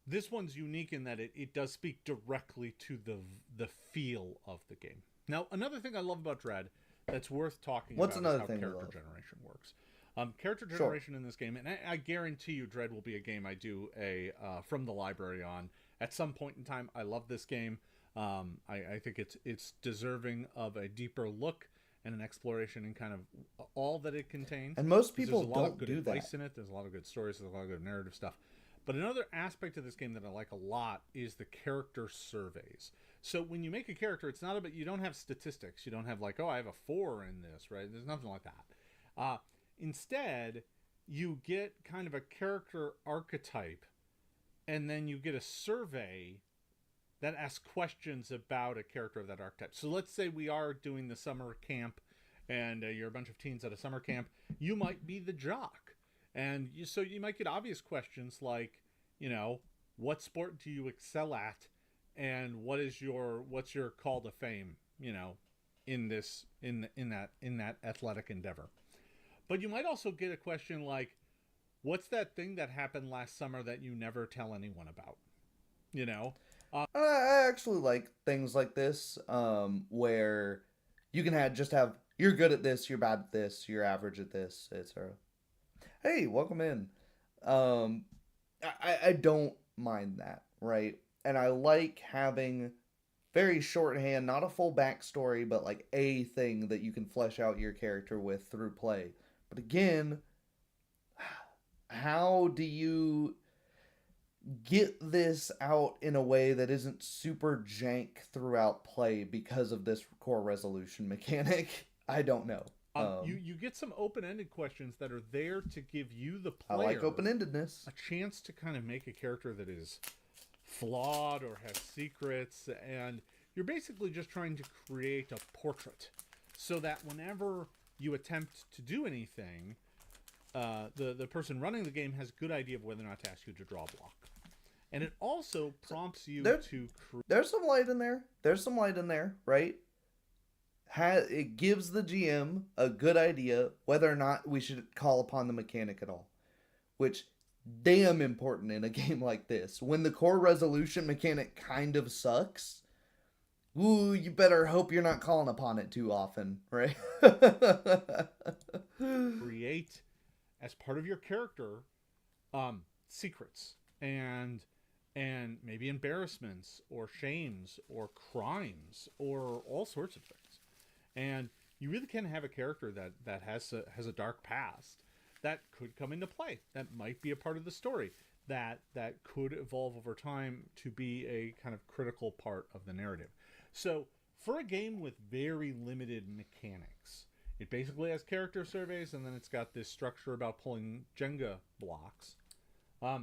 This one's unique in that it does speak directly to the feel of the game. Now, another thing I love about Dread that's worth talking What's about another is how thing character generation works. Character generation in this game, and I guarantee you Dread will be a game I do a from the library on at some point in time. I love this game. I think it's deserving of a deeper look and an exploration in kind of all that it contains. And most people there's a lot don't of good do advice that. in it. There's a lot of good stories. There's a lot of good narrative stuff. But another aspect of this game that I like a lot is the character surveys. So when you make a character, it's not about, you don't have statistics. You don't have like, oh, I have a 4 in this, right? There's nothing like that. Instead, you get kind of a character archetype, and then you get a survey that asks questions about a character of that archetype. So let's say we are doing the summer camp, and you're a bunch of teens at a summer camp. You might be the jock. And so you might get obvious questions like, what sport do you excel at, and what's your call to fame, in that athletic endeavor. But you might also get a question like, what's that thing that happened last summer that you never tell anyone about? I actually like things like this, where you can have you're good at this, you're bad at this, you're average at this, etc. Hey, welcome in. Um, I don't mind that, right? And I like having very shorthand, not a full backstory, but like a thing that you can flesh out your character with through play. But again, how do you get this out in a way that isn't super jank throughout play because of this core resolution mechanic? I don't know. You get some open-ended questions that are there to give you, the I player, like open-endedness. a chance to kind of make a character that is flawed or has secrets, and you're basically just trying to create a portrait so that whenever you attempt to do anything, the person running the game has a good idea of whether or not to ask you to draw a block. And it also prompts you to create. There's some light in there. There's some light in there, right? It gives the GM a good idea whether or not we should call upon the mechanic at all, which damn important in a game like this. When the core resolution mechanic kind of sucks, ooh, you better hope you're not calling upon it too often, right? Create, as part of your character, secrets and maybe embarrassments or shames or crimes or all sorts of things. And you really can have a character that has a dark past that could come into play. That might be a part of the story that could evolve over time to be a kind of critical part of the narrative. So for a game with very limited mechanics, it basically has character surveys, and then it's got this structure about pulling Jenga blocks. A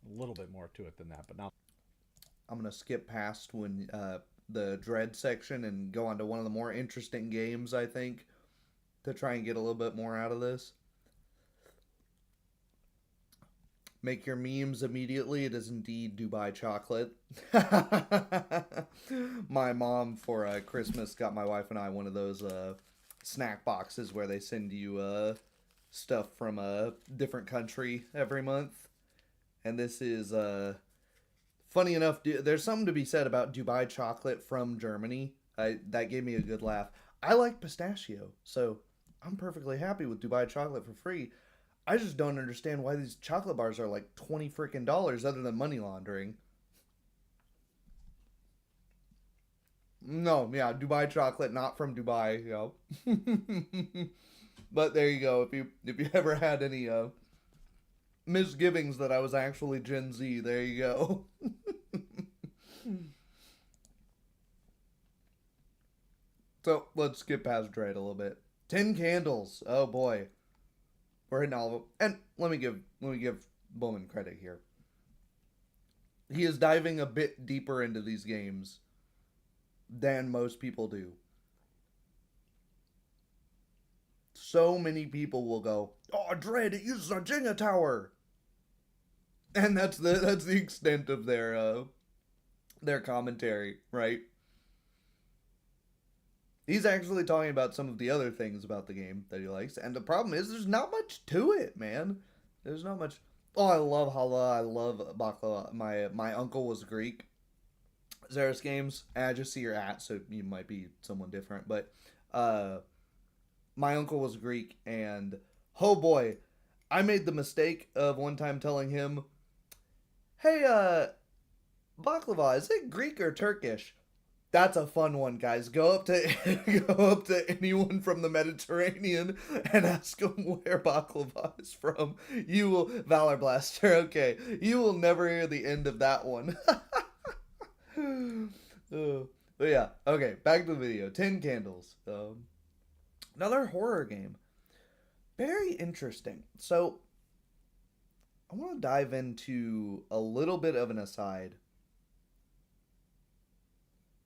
little bit more to it than that, but not. I'm gonna skip past when the dread section and go on to one of the more interesting games, I think, to try and get a little bit more out of this. Make your memes immediately. It is indeed Dubai chocolate. My mom for Christmas got my wife and I one of those snack boxes where they send you stuff from a different country every month. And this is funny enough. There's something to be said about Dubai chocolate from Germany. That gave me a good laugh. I like pistachio, so I'm perfectly happy with Dubai chocolate for free. I just don't understand why these chocolate bars are like $20 freaking other than money laundering. No, yeah, Dubai chocolate, not from Dubai, But there you go. If you ever had any misgivings that I was actually Gen Z, there you go. So let's skip past Dread a little bit. 10 Candles. Oh boy. We're hitting all of them. And let me give Bowman credit here. He is diving a bit deeper into these games than most people do. So many people will go, "Oh, Dread, it uses a Jenga tower," and that's the extent of their commentary, right? He's actually talking about some of the other things about the game that he likes, and the problem is there's not much to it, man. There's not much. Oh, I love Hala. I love Baklava. My uncle was Greek. Xeris Games. I just see your at, so you might be someone different, but uh, my uncle was Greek, and oh boy, I made the mistake of one time telling him, "Hey, baklava, is it Greek or Turkish?" That's a fun one, guys. Go up to go up to anyone from the Mediterranean and ask them where baklava is from. You will Valor Blaster. Okay, you will never hear the end of that one. But yeah, okay. Back to the video. 10 Candles. Another horror game. Very interesting. So I want to dive into a little bit of an aside.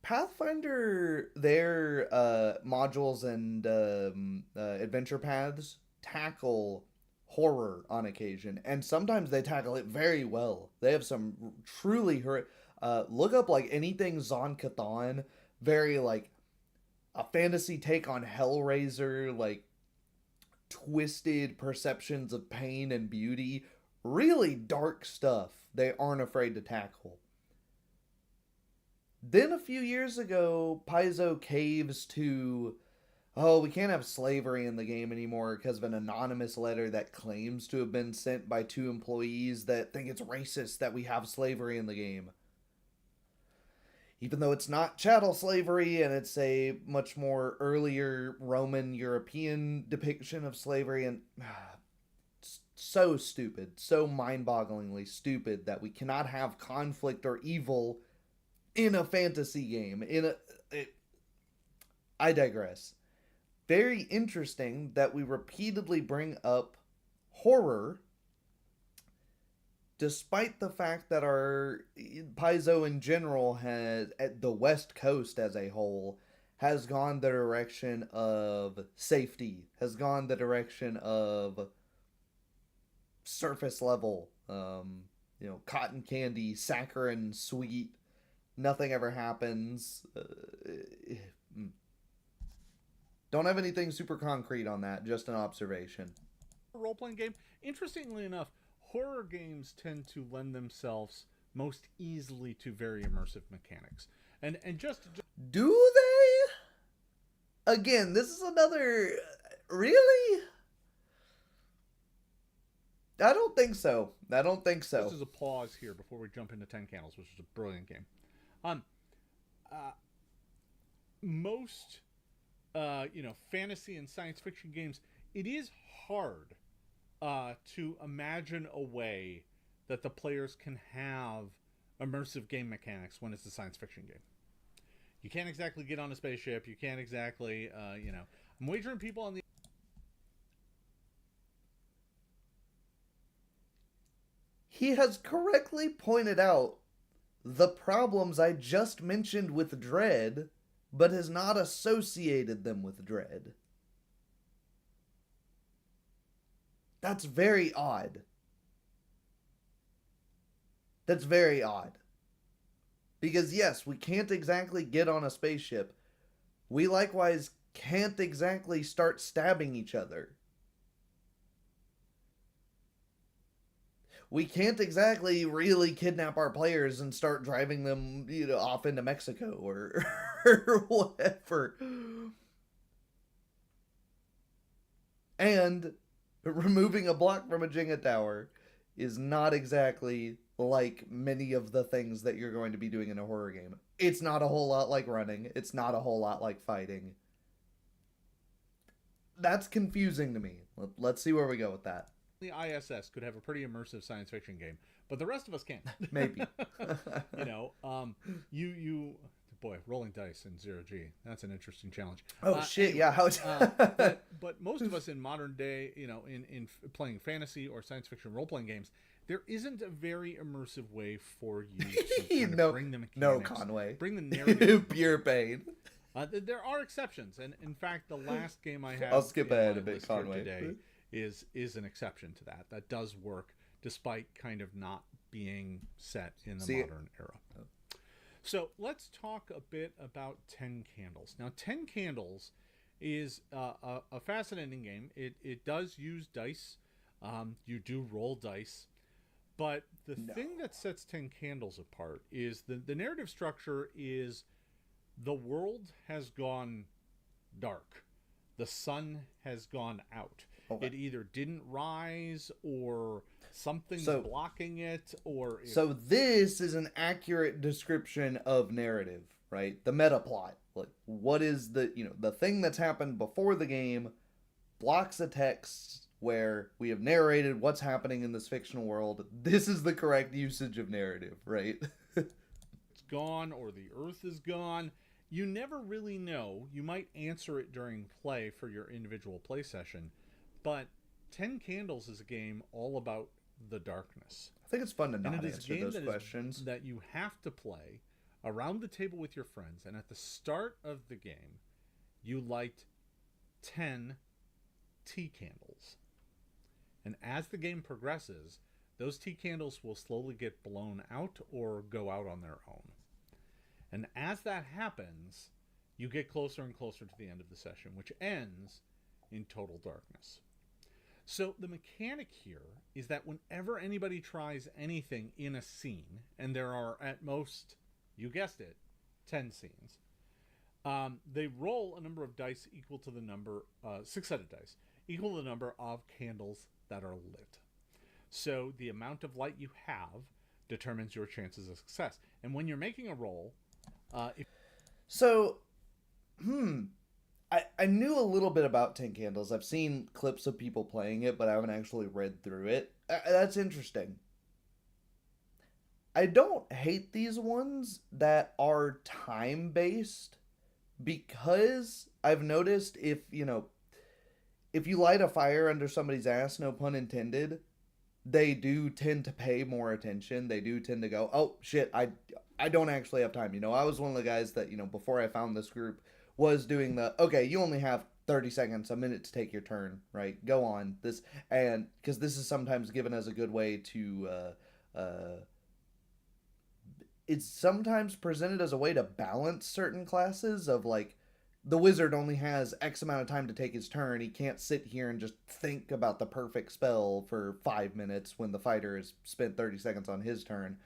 Pathfinder, their modules and adventure paths tackle horror on occasion, and sometimes they tackle it very well. They have some truly look up like anything Zon Cathan, very like a fantasy take on Hellraiser, like twisted perceptions of pain and beauty, really dark stuff they aren't afraid to tackle. Then a few years ago, Paizo caves to, oh, we can't have slavery in the game anymore because of an anonymous letter that claims to have been sent by two employees that think it's racist that we have slavery in the game. Even though it's not chattel slavery and it's a much more earlier Roman European depiction of slavery, and so stupid, so mind-bogglingly stupid that we cannot have conflict or evil in a fantasy game. I digress. Very interesting that we repeatedly bring up horror, despite the fact that our Paizo in general has, at the West Coast as a whole, has gone the direction of safety, has gone the direction of surface level, cotton candy, saccharine, sweet. Nothing ever happens. Don't have anything super concrete on that, just an observation. Role playing game. Interestingly enough, horror games tend to lend themselves most easily to very immersive mechanics. And just do they? Again, this is another. Really? I don't think so. This is a pause here before we jump into 10 Candles, which is a brilliant game. Most fantasy and science fiction games, it is hard to imagine a way that the players can have immersive game mechanics when it's a science fiction game. You can't exactly get on a spaceship. You can't exactly, I'm wagering people on the. He has correctly pointed out the problems I just mentioned with Dread, but has not associated them with Dread. That's very odd. That's very odd. Because yes, we can't exactly get on a spaceship. We likewise can't exactly start stabbing each other. We can't exactly really kidnap our players and start driving them, off into Mexico or whatever. And removing a block from a Jenga tower is not exactly like many of the things that you're going to be doing in a horror game. It's not a whole lot like running. It's not a whole lot like fighting. That's confusing to me. Let's see where we go with that. The ISS could have a pretty immersive science fiction game, but the rest of us can't. Maybe. You boy, rolling dice in 0G. That's an interesting challenge. Oh shit! Anyway, yeah, how? But most of us in modern day, in playing fantasy or science fiction role playing games, there isn't a very immersive way for you to kind of bring the mechanics, no Conway, bring the narrative. Pure pain. There are exceptions, and in fact, the last game I have I'll skip ahead a bit, Conway. Today is an exception to that. That does work, despite kind of not being set in the modern era. So let's talk a bit about 10 Candles. Now, 10 Candles is a fascinating game. It does use dice. You do roll dice. But the thing that sets 10 Candles apart is the narrative structure is the world has gone dark. The sun has gone out. Okay. It either didn't rise or something's blocking it, or... So this is an accurate description of narrative, right? The meta plot. Like, what is the thing that's happened before the game blocks a text where we have narrated what's happening in this fictional world. This is the correct usage of narrative, right? It's gone, or the earth is gone. You never really know. You might answer it during play for your individual play session, but 10 Candles is a game all about the darkness. I think it's fun to not answer those questions. That you have to play around the table with your friends, and at the start of the game, you light 10 tea candles. And as the game progresses, those tea candles will slowly get blown out or go out on their own. And as that happens, you get closer and closer to the end of the session, which ends in total darkness. So the mechanic here is that whenever anybody tries anything in a scene, and there are at most, you guessed it, 10 scenes, they roll a number of dice equal to the number, 6-sided dice, equal to the number of candles that are lit. So the amount of light you have determines your chances of success. And when you're making a roll, I knew a little bit about 10 Candles. I've seen clips of people playing it, but I haven't actually read through it. That's interesting. I don't hate these ones that are time-based, because I've noticed if you light a fire under somebody's ass, no pun intended, they do tend to pay more attention. They do tend to go, oh, shit, I don't actually have time. I was one of the guys that, before I found this group, was doing okay, you only have 30 seconds, a minute to take your turn, right? Go on. And because this is sometimes given as a good way to, it's sometimes presented as a way to balance certain classes of, like, the wizard only has X amount of time to take his turn. He can't sit here and just think about the perfect spell for 5 minutes when the fighter has spent 30 seconds on his turn.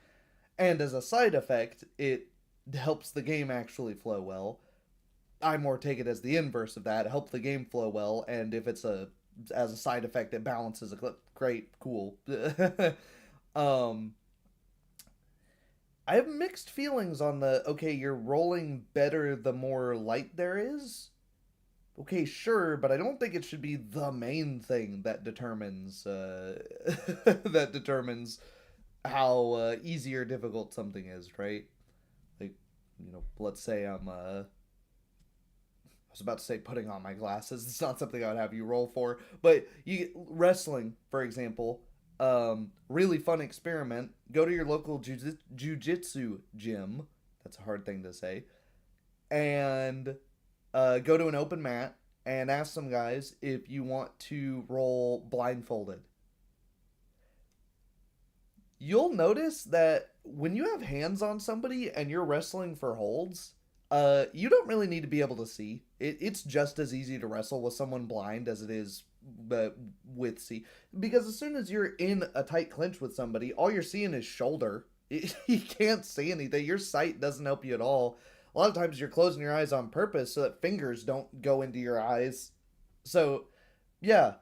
And as a side effect, it helps the game actually flow well. I more take it as the inverse of that. Help the game flow well, and if it's as a side effect, it balances a clip. Great, cool. I have mixed feelings on okay, you're rolling better the more light there is. Okay, sure, but I don't think it should be the main thing that determines how easy or difficult something is, right? Like, let's say I was about to say putting on my glasses. It's not something I would have you roll for. But wrestling, for example, really fun experiment. Go to your local jiu-jitsu gym. That's a hard thing to say. And go to an open mat and ask some guys if you want to roll blindfolded. You'll notice that when you have hands on somebody and you're wrestling for holds, you don't really need to be able to see. It's just as easy to wrestle with someone blind as it is with see. Because as soon as you're in a tight clinch with somebody, all you're seeing is shoulder. You can't see anything. Your sight doesn't help you at all. A lot of times you're closing your eyes on purpose so that fingers don't go into your eyes. So, yeah.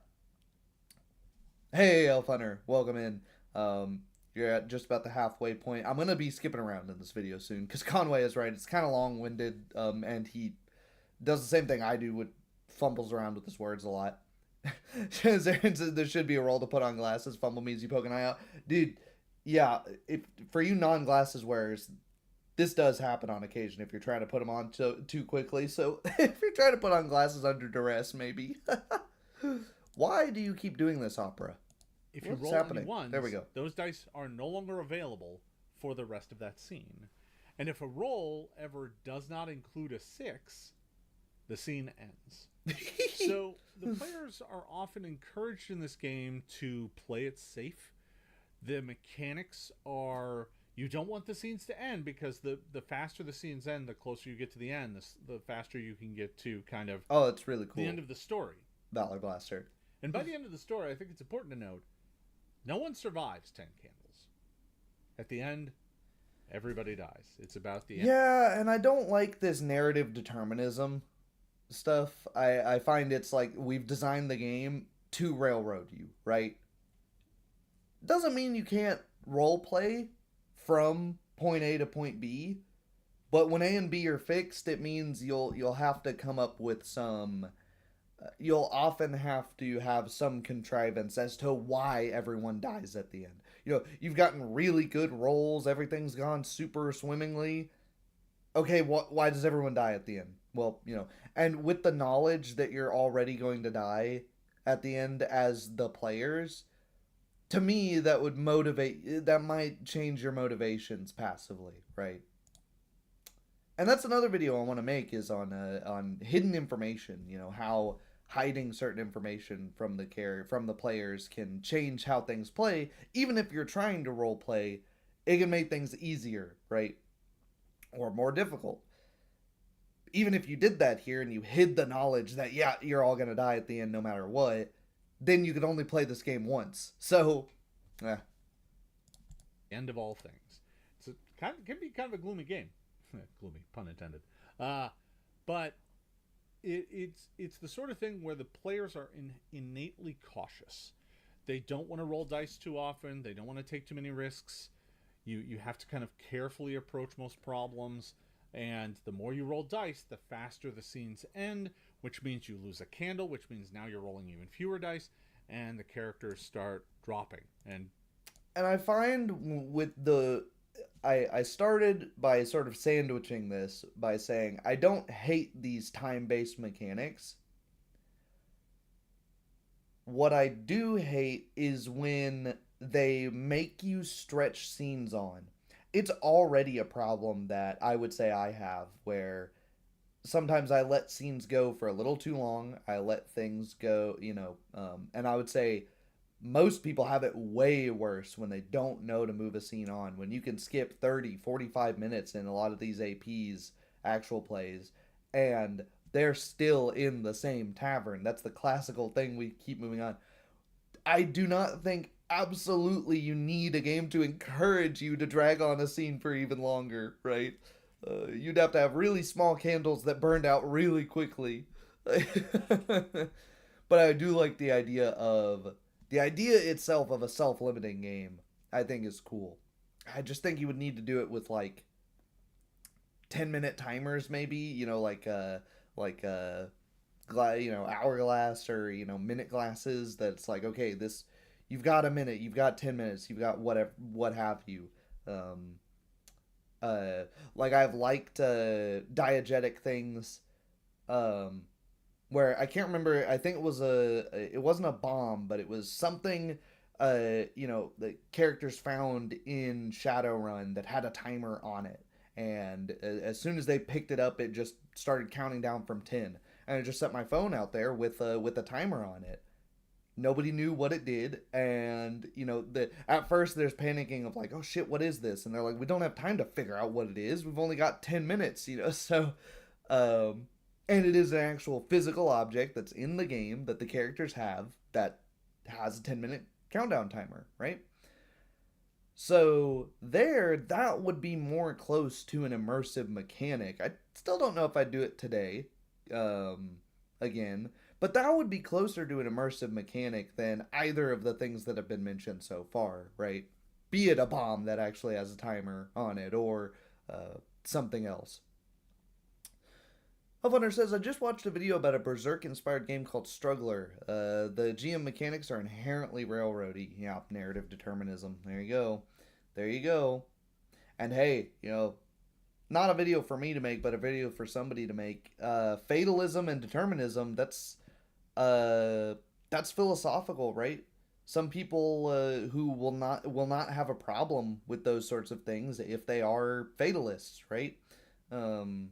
Hey, Elf Hunter. Welcome in. You're at just about the halfway point. I'm going to be skipping around in this video soon, because Conway is right. It's kind of long-winded, and he does the same thing I do, with fumbles around with his words a lot. There should be a roll to put on glasses. Fumble means you poke an eye out. Dude, yeah, for you non-glasses wearers, this does happen on occasion if you're trying to put them on too quickly. So if you're trying to put on glasses under duress, maybe. Why do you keep doing this, Opera? If you What's roll any happening? There we ones, go. those dice are no longer available for the rest of that scene. And if a roll ever does not include a 6, the scene ends. So the players are often encouraged in this game to play it safe. The mechanics are, you don't want the scenes to end, because the faster the scenes end, the closer you get to the end, the faster you can get to kind of Oh, it's really cool. the end of the story. Valor Blaster. And by the end of the story, I think it's important to note, no one survives 10 candles. At the end, everybody dies. It's about the end. Yeah, and I don't like this narrative determinism stuff. I find it's like we've designed the game to railroad you, right? Doesn't mean you can't role play from point A to point B, but when A and B are fixed, it means you'll have to come up with some. You'll often have to have some contrivance as to why everyone dies at the end. You've gotten really good rolls, everything's gone super swimmingly. Okay, why does everyone die at the end? Well, and with the knowledge that you're already going to die at the end as the players, to me that might change your motivations passively, right? And that's another video I want to make, is on hidden information, how hiding certain information from the players can change how things play. Even if you're trying to role play, it can make things easier, right? Or more difficult. Even if you did that here and you hid the knowledge that, yeah, you're all going to die at the end no matter what, then you could only play this game once. So, End of all things. It can be kind of a gloomy game. Gloomy, pun intended. But it's the sort of thing where the players are innately cautious. They don't want to roll dice too often. They don't want to take too many risks. You have to kind of carefully approach most problems. And the more you roll dice, the faster the scenes end, which means you lose a candle, which means now you're rolling even fewer dice, and the characters start dropping. And I find with I started by sort of sandwiching this by saying I don't hate these time-based mechanics. What I do hate is when they make you stretch scenes on. It's already a problem that I would say I have, where sometimes I let scenes go for a little too long. I let things go, and I would say most people have it way worse when they don't know to move a scene on. When you can skip 30, 45 minutes in a lot of these APs, actual plays, and they're still in the same tavern. That's the classical thing we keep moving on. I do not think absolutely you need a game to encourage you to drag on a scene for even longer, right? You'd have to have really small candles that burned out really quickly. But I do like the idea itself of a self-limiting game. I think is cool. I just think you would need to do it with like 10-minute timers, maybe. Hourglass or minute glasses. That's like, okay, this, you've got a minute, you've got 10 minutes, you've got whatever, what have you. Like I've liked diegetic things, where I can't remember. I think it wasn't a bomb, but it was something. The characters found in Shadowrun that had a timer on it, and as soon as they picked it up, it just started counting down from 10, and I just set my phone out there with a timer on it. Nobody knew what it did, and at first there's panicking of like, oh shit, what is this? And they're like, we don't have time to figure out what it is. We've only got 10 minutes, so and it is an actual physical object that's in the game that the characters have that has a 10-minute countdown timer, right? So that would be more close to an immersive mechanic. I still don't know if I'd do it today, again, but that would be closer to an immersive mechanic than either of the things that have been mentioned so far, right? Be it a bomb that actually has a timer on it, or something else. Hunter says, I just watched a video about a Berserk-inspired game called Struggler. The GM mechanics are inherently railroady. Yeah, narrative determinism. There you go. And hey, not a video for me to make, but a video for somebody to make. Fatalism and determinism. Uh, that's philosophical, right? Some people who will not have a problem with those sorts of things if they are fatalists, right? Um,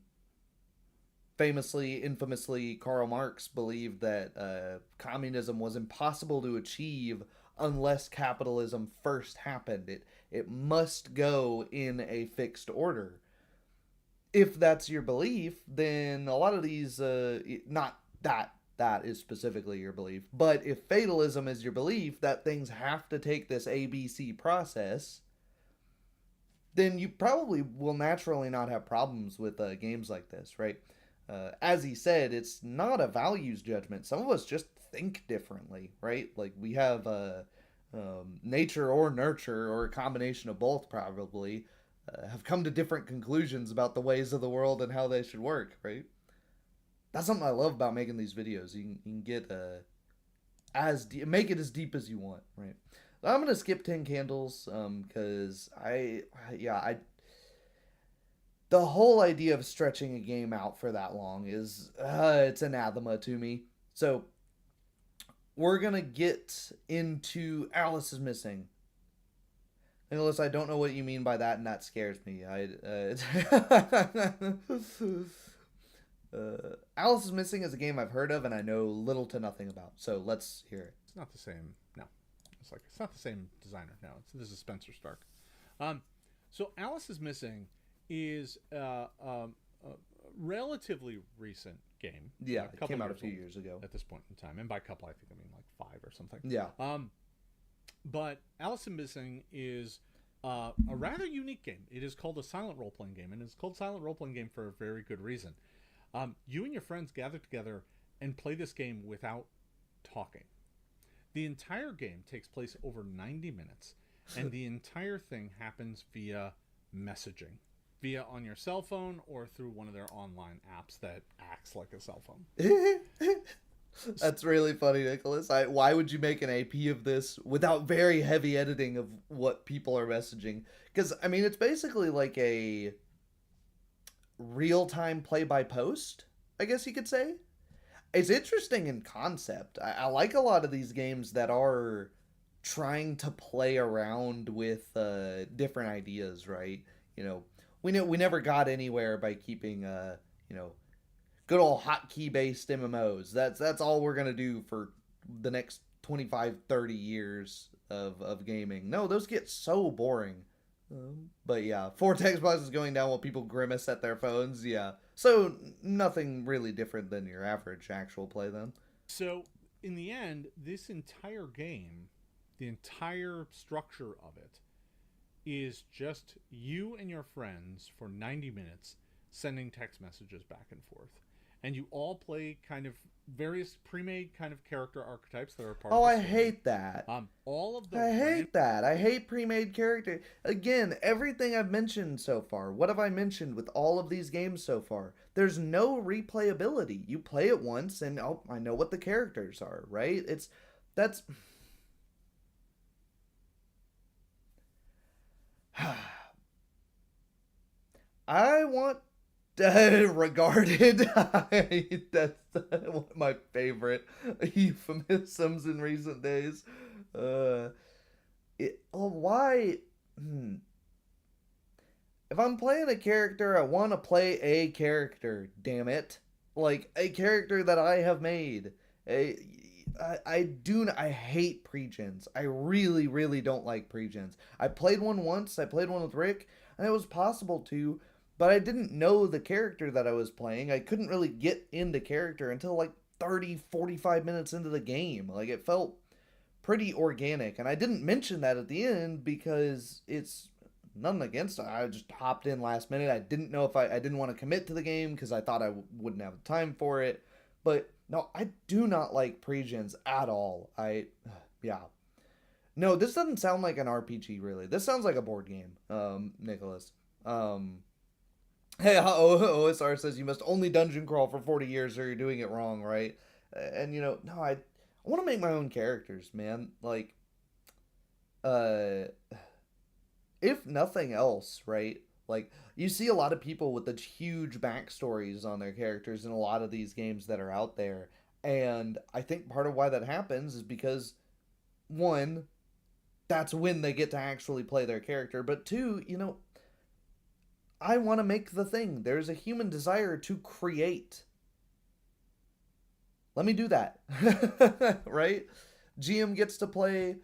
infamously, Karl Marx believed that communism was impossible to achieve unless capitalism first happened. It must go in a fixed order. If that's your belief, then a lot of these, not that is specifically your belief, but if fatalism is your belief that things have to take this ABC process, then you probably will naturally not have problems with games like this, right? As he said, it's not a values judgment. Some of us just think differently, right? Like we have nature or nurture or a combination of both, probably, have come to different conclusions about the ways of the world and how they should work, right? That's something I love about making these videos. You can get make it as deep as you want, right? I'm gonna skip 10 Candles because I the whole idea of stretching a game out for that long is it's anathema to me. So we're gonna get into Alice is Missing. Nicholas, I don't know what you mean by that, and that scares me. Alice is Missing is a game I've heard of and I know little to nothing about. So let's hear it. It's not the same. No, it's not the same designer. No, this is Spencer Stark. So Alice is Missing is a relatively recent game. Yeah, a it couple came out a years few old years ago. at this point in time, and by couple I think I mean like 5 or something. Yeah. But Alice is Missing is a rather unique game. It is called a silent role playing game, and it's called silent role playing game for a very good reason. You and your friends gather together and play this game without talking. The entire game takes place over 90 minutes, and the entire thing happens via messaging, via on your cell phone or through one of their online apps that acts like a cell phone. That's really funny, Nicholas. Why would you make an AP of this without very heavy editing of what people are messaging? Because, I mean, it's basically like a real-time play-by-post, I guess you could say. It's interesting in concept. I like a lot of these games that are trying to play around with different ideas, right? We never got anywhere by keeping good old hotkey based MMOs. That's all we're gonna do for the next 25, 30 years of gaming. No, those get so boring. But yeah, 4 text boxes going down while people grimace at their phones. Yeah, so nothing really different than your average actual play then. So in the end, this entire game, the entire structure of it, is just you and your friends for 90 minutes sending text messages back and forth. And you all play kind of various pre-made kind of character archetypes that are part of the I story. hate that. All of the I hate that. I hate pre-made character. Again, everything I've mentioned so far. What have I mentioned with all of these games so far? There's no replayability. You play it once and I know what the characters are, right? That's I want regarded. That's one of my favorite euphemisms in recent days. Why? If I'm playing a character, I want to play a character. Damn it! Like a character that I have made. I hate pre-gens. I really, really don't like pre-gens. I played one once. I played one with Rick, and it was possible to. But I didn't know the character that I was playing. I couldn't really get into character until like 30, 45 minutes into the game. Like it felt pretty organic. And I didn't mention that at the end because it's nothing against it. I just hopped in last minute. I didn't know if I didn't want to commit to the game because I thought I wouldn't have time for it. But no, I do not like pre-gens at all. Yeah. No, this doesn't sound like an RPG really. This sounds like a board game, Nicholas. Hey, OSR says you must only dungeon crawl for 40 years or you're doing it wrong, right? And no, I want to make my own characters, man. Like, if nothing else, right? Like, you see a lot of people with the huge backstories on their characters in a lot of these games that are out there. And I think part of why that happens is because, one, that's when they get to actually play their character. But two, I want to make the thing. There's a human desire to create. Let me do that. Right? GM gets to play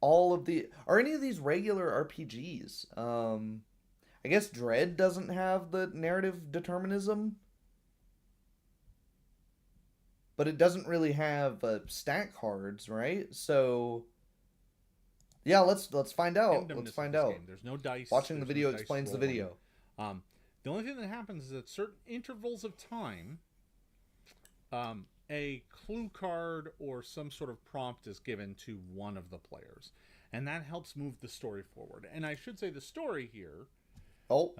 all of the. Are any of these regular RPGs? I guess Dread doesn't have the narrative determinism, but it doesn't really have stack cards, right? So yeah, let's find out. Let's Randomness of find this out. game. There's no dice. Watching the There's no video dice explains the rolling. video. The only thing that happens is at certain intervals of time, a clue card or some sort of prompt is given to one of the players, and that helps move the story forward. And I should say the story here Oh,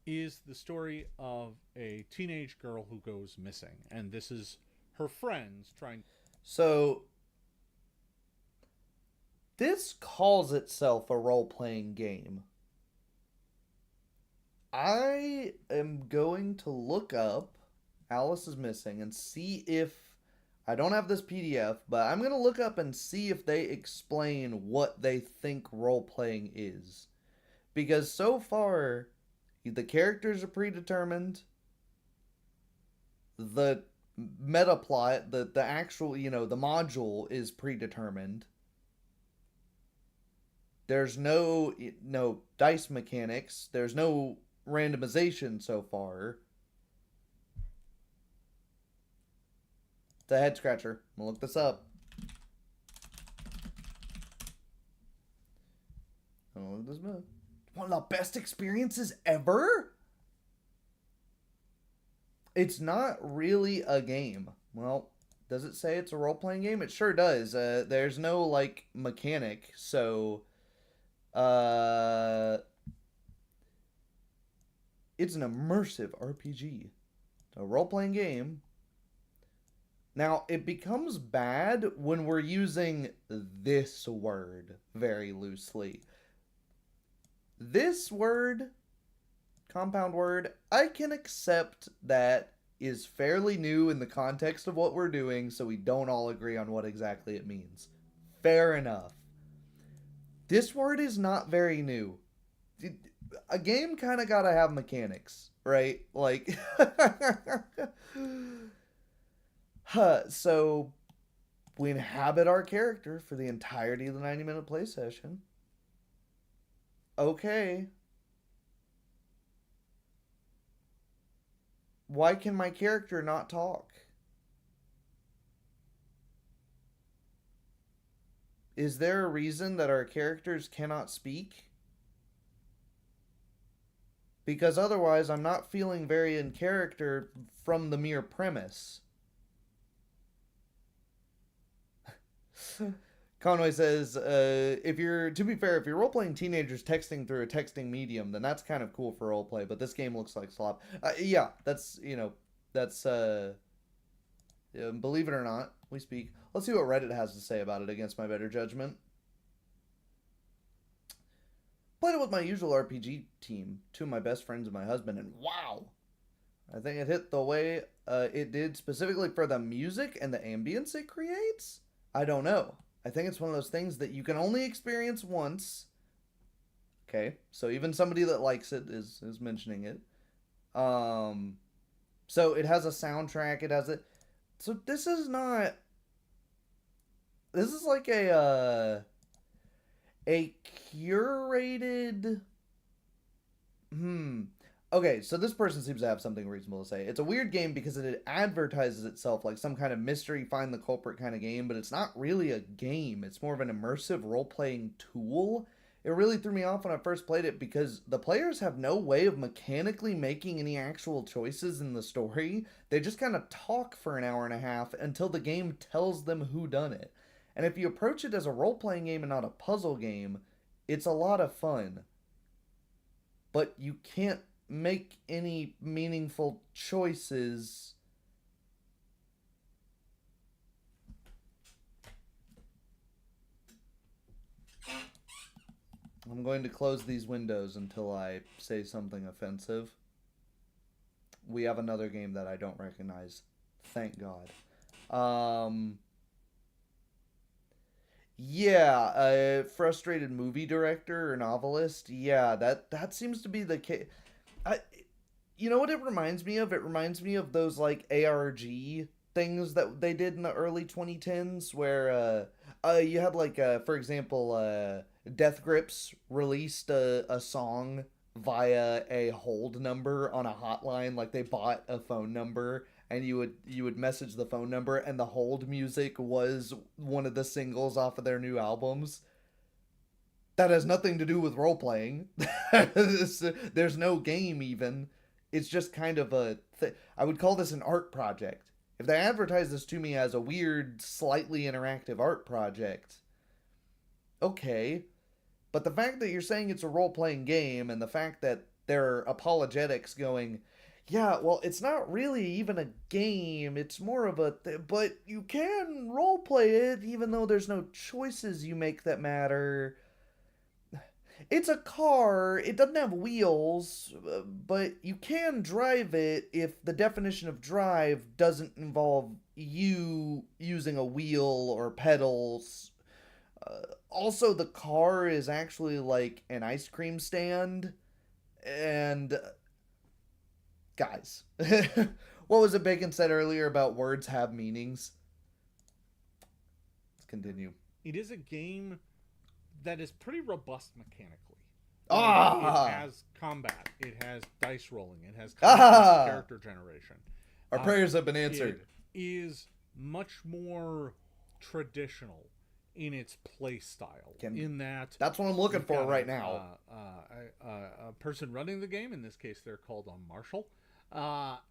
is the story of a teenage girl who goes missing, and this is her friends trying. so this calls itself a role-playing game. I am going to look up Alice is Missing and see if I don't have this PDF, but I'm going to look up and see if they explain what they think role-playing is. Because so far, the characters are predetermined. The meta plot, the actual, the module is predetermined. There's no dice mechanics. There's no randomization so far. It's a head scratcher. I'm gonna look this up. Oh, look at this movie. One of the best experiences ever? It's not really a game. Well, does it say it's a role-playing game? It sure does. There's no, mechanic, so... It's an immersive RPG. A role-playing game. Now, it becomes bad when we're using this word very loosely. This word, compound word, I can accept that is fairly new in the context of what we're doing, so we don't all agree on what exactly it means. Fair enough. This word is not very new. A game kind of gotta have mechanics, right? So we inhabit our character for the entirety of the 90-minute play session. Okay. Why can my character not talk? Is there a reason that our characters cannot speak? Because otherwise I'm not feeling very in character from the mere premise. Conway says, to be fair, if you're role-playing teenagers texting through a texting medium, then that's kind of cool for roleplay, but this game looks like slop. Yeah, that's, believe it or not, we speak. Let's see what Reddit has to say about it against my better judgment. Played it with my usual RPG team, two of my best friends and my husband, and wow! I think it hit the way it did specifically for the music and the ambience it creates. I don't know. I think it's one of those things that you can only experience once. Okay, so even somebody that likes it is mentioning it. So it has a soundtrack. It has it. So this is not. This is like a curated. Okay, so this person seems to have something reasonable to say. It's a weird game because it advertises itself like some kind of mystery, find the culprit kind of game, but it's not really a game. It's more of an immersive role-playing tool. It really threw me off when I first played it because the players have no way of mechanically making any actual choices in the story. They just kind of talk for an hour and a half until the game tells them who done it. And if you approach it as a role-playing game and not a puzzle game, it's a lot of fun. But you can't make any meaningful choices. I'm going to close these windows until I say something offensive. We have another game that I don't recognize. Thank God. Um, yeah, a frustrated movie director or novelist. Yeah, that seems to be the case. I, you know what it reminds me of? It reminds me of those like ARG things that they did in the early 2010s, where you had like for example, Death Grips released a song via a hold number on a hotline. Like they bought a phone number and you would message the phone number, and the hold music was one of the singles off of their new albums. That has nothing to do with role playing. There's no game even. It's just kind of I would call this an art project. If they advertise this to me as a weird, slightly interactive art project, okay. But the fact that you're saying it's a role playing game, and the fact that there are apologetics going, yeah, well, it's not really even a game. It's more of but you can role play it even though there's no choices you make that matter. It's a car. It doesn't have wheels, but you can drive it if the definition of drive doesn't involve you using a wheel or pedals. Also, the car is actually like an ice cream stand. And, guys, what was it Bacon said earlier about words have meanings? Let's continue. It is a game that is pretty robust mechanically. Ah! It has combat. It has dice rolling. It has character generation. Our prayers have been answered. It is much more traditional in its play style. In that, that's what I'm looking for right now. A person running the game, in this case, they're called a marshal,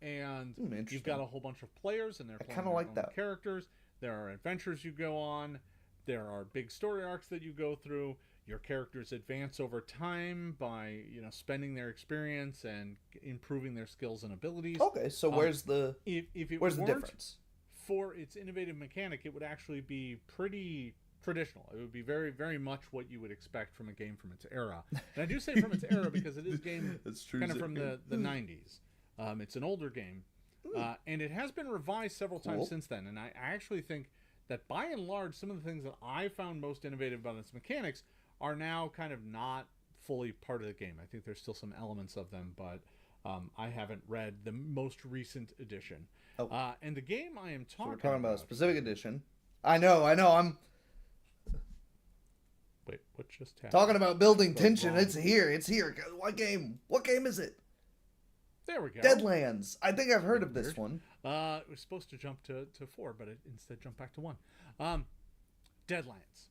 and you've got a whole bunch of players, and they're playing their own characters. There are adventures you go on. There are big story arcs that you go through. Your characters advance over time by spending their experience and improving their skills and abilities. Okay, so where's the where's the difference? For its innovative mechanic, it would actually be pretty traditional. It would be very, very much what you would expect from a game from its era. And I do say from its era because it is a game kind of from the 90s. It's an older game, and it has been revised several times since then. And I actually think that by and large, some of the things that I found most innovative about its mechanics are now kind of not fully part of the game. I think there's still some elements of them, but I haven't read the most recent edition. And the game I am talking about... So we're talking about a specific edition. I know, I'm... Wait, what just happened? Talking about building tension, it's here. What game? What game is it? There we go. Deadlands. I think I've heard of this one. It was supposed to jump to 4, but it instead jumped back to 1. Deadlands.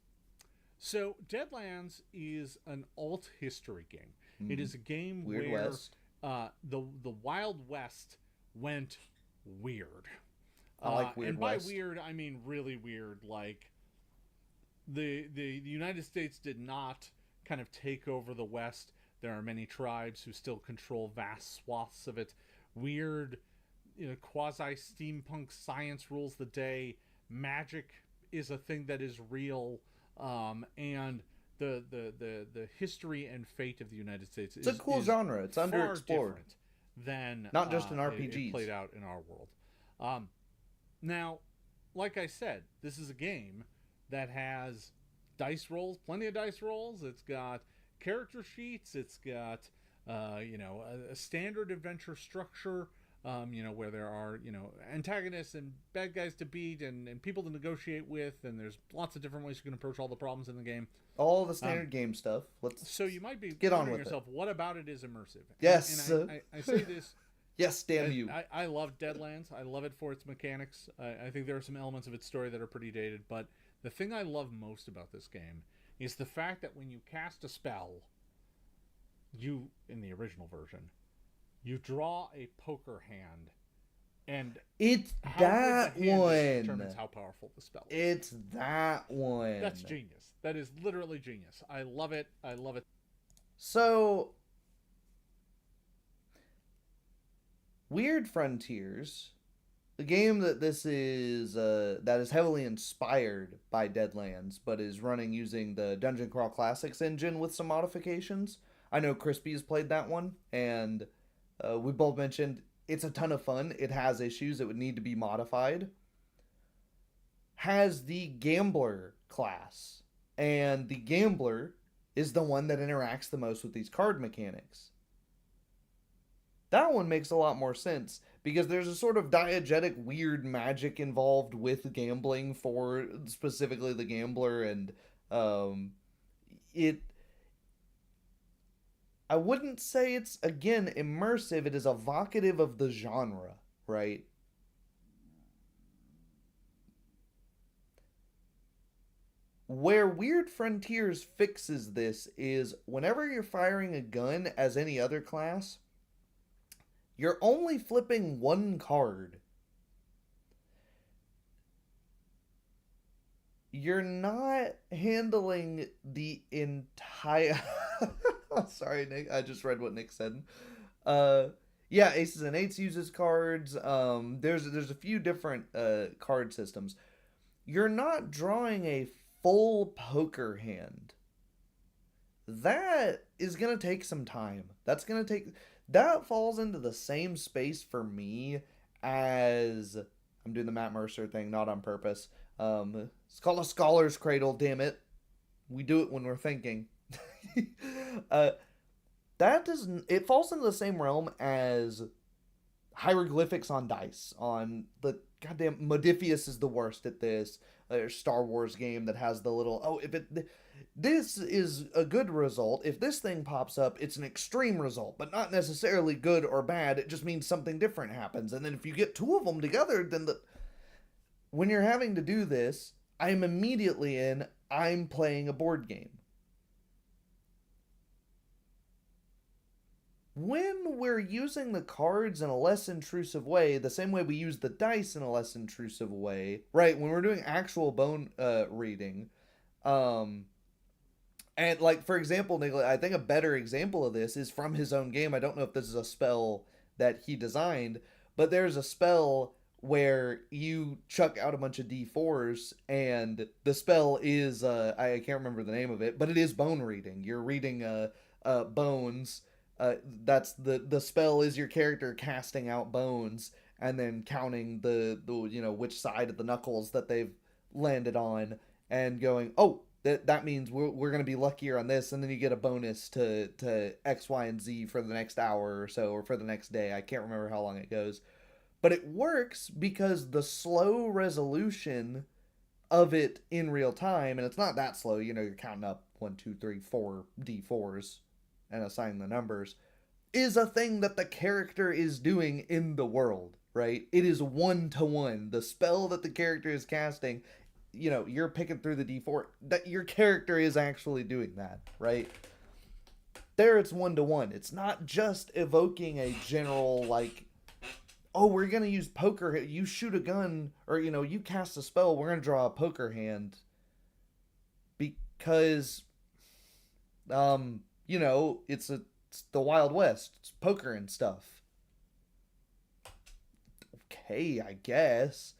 So Deadlands is an alt history game. Mm-hmm. It is a game Weird where West. The Wild West went weird. I like Weird and West. By weird, I mean really weird. Like the United States did not kind of take over the West. There are many tribes who still control vast swaths of it. Weird, quasi-steampunk science rules the day. Magic is a thing that is real. And the history and fate of the United States is a cool genre. It's underexplored. Than not just in RPGs. It played out in our world. Now, like I said, this is a game that has dice rolls, plenty of dice rolls. It's got character sheets. It's got a standard adventure structure. Where there are, antagonists and bad guys to beat and people to negotiate with, and there's lots of different ways you can approach all the problems in the game. All the standard game stuff. So you might be get on with yourself, what about it is immersive? Yes. And I say this. Yes, damn you. I love Deadlands. I love it for its mechanics. I think there are some elements of its story that are pretty dated, but the thing I love most about this game is the fact that when you cast a spell, in the original version, you draw a poker hand, and it's that one determines how powerful the spell is. It's that one. That's genius. That is literally genius. I love it. I love it. So, Weird Frontiers the game that this is that is heavily inspired by Deadlands, but is running using the Dungeon Crawl Classics engine with some modifications. I know Crispy has played that one, and we both mentioned it's a ton of fun. It has issues; it would need to be modified. Has the Gambler class, and the Gambler is the one that interacts the most with these card mechanics. That one makes a lot more sense because there's a sort of diegetic weird magic involved with gambling for specifically the Gambler, and um it I wouldn't say it's again immersive. It is evocative of the genre, right? Where Weird Frontiers fixes this is whenever you're firing a gun as any other class, you're only flipping one card. You're not handling the entire. Sorry, Nick. I just read what Nick said. Uh, yeah, Aces and Eights uses cards. There's a few different card systems. You're not drawing a full poker hand. That is gonna take some time. That falls into the same space for me as I'm doing the Matt Mercer thing, not on purpose. It's called a scholar's cradle. Damn it, we do it when we're thinking. uh, that doesn't. It falls into the same realm as hieroglyphics on dice. On the goddamn Modifius is the worst at this. Star Wars game that has the little if it this is a good result. If this thing pops up, it's an extreme result, but not necessarily good or bad. It just means something different happens. And then if you get two of them together, then when you're having to do this, I'm immediately in. I'm playing a board game. When we're using the cards in a less intrusive way, the same way we use the dice in a less intrusive way, right? When we're doing actual bone reading, um, and like for example, Nicholas, I think a better example of this is from his own game. I don't know if this is a spell that he designed, but there's a spell where you chuck out a bunch of D4s, and the spell is I can't remember the name of it, but it is bone reading. You're reading bones. That's the spell is your character casting out bones and then counting the which side of the knuckles that they've landed on and going, oh, that means we're going to be luckier on this, and then you get a bonus to X, Y, and Z for the next hour or so, or for the next day. I can't remember how long it goes, but it works because the slow resolution of it in real time, and it's not that slow. You're counting up 1, 2, 3, 4 D4s and assigning the numbers, is a thing that the character is doing in the world, right? It is 1-to-1. The spell that the character is casting, you're picking through the D4, that your character is actually doing that, right? There it's 1-to-1. It's not just evoking a general, like, oh, we're going to use poker. You shoot a gun, or, you cast a spell, we're going to draw a poker hand. Because, it's the Wild West. It's poker and stuff. Okay, I guess.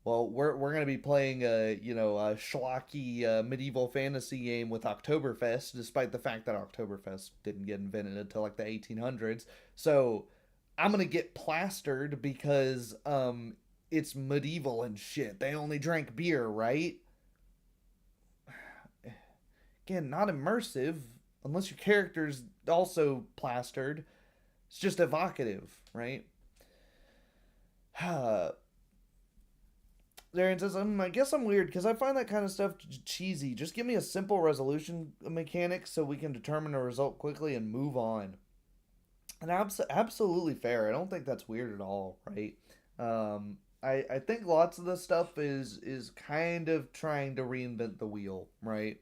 Well, we're gonna be playing a schlocky medieval fantasy game with Oktoberfest, despite the fact that Oktoberfest didn't get invented until like the 1800s. So I'm gonna get plastered because it's medieval and shit. They only drank beer, right? Again, not immersive unless your character's also plastered. It's just evocative, right? Darren says, I guess I'm weird because I find that kind of stuff cheesy. Just give me a simple resolution mechanic so we can determine a result quickly and move on. And absolutely fair. I don't think that's weird at all, right? I think lots of the stuff is kind of trying to reinvent the wheel, right?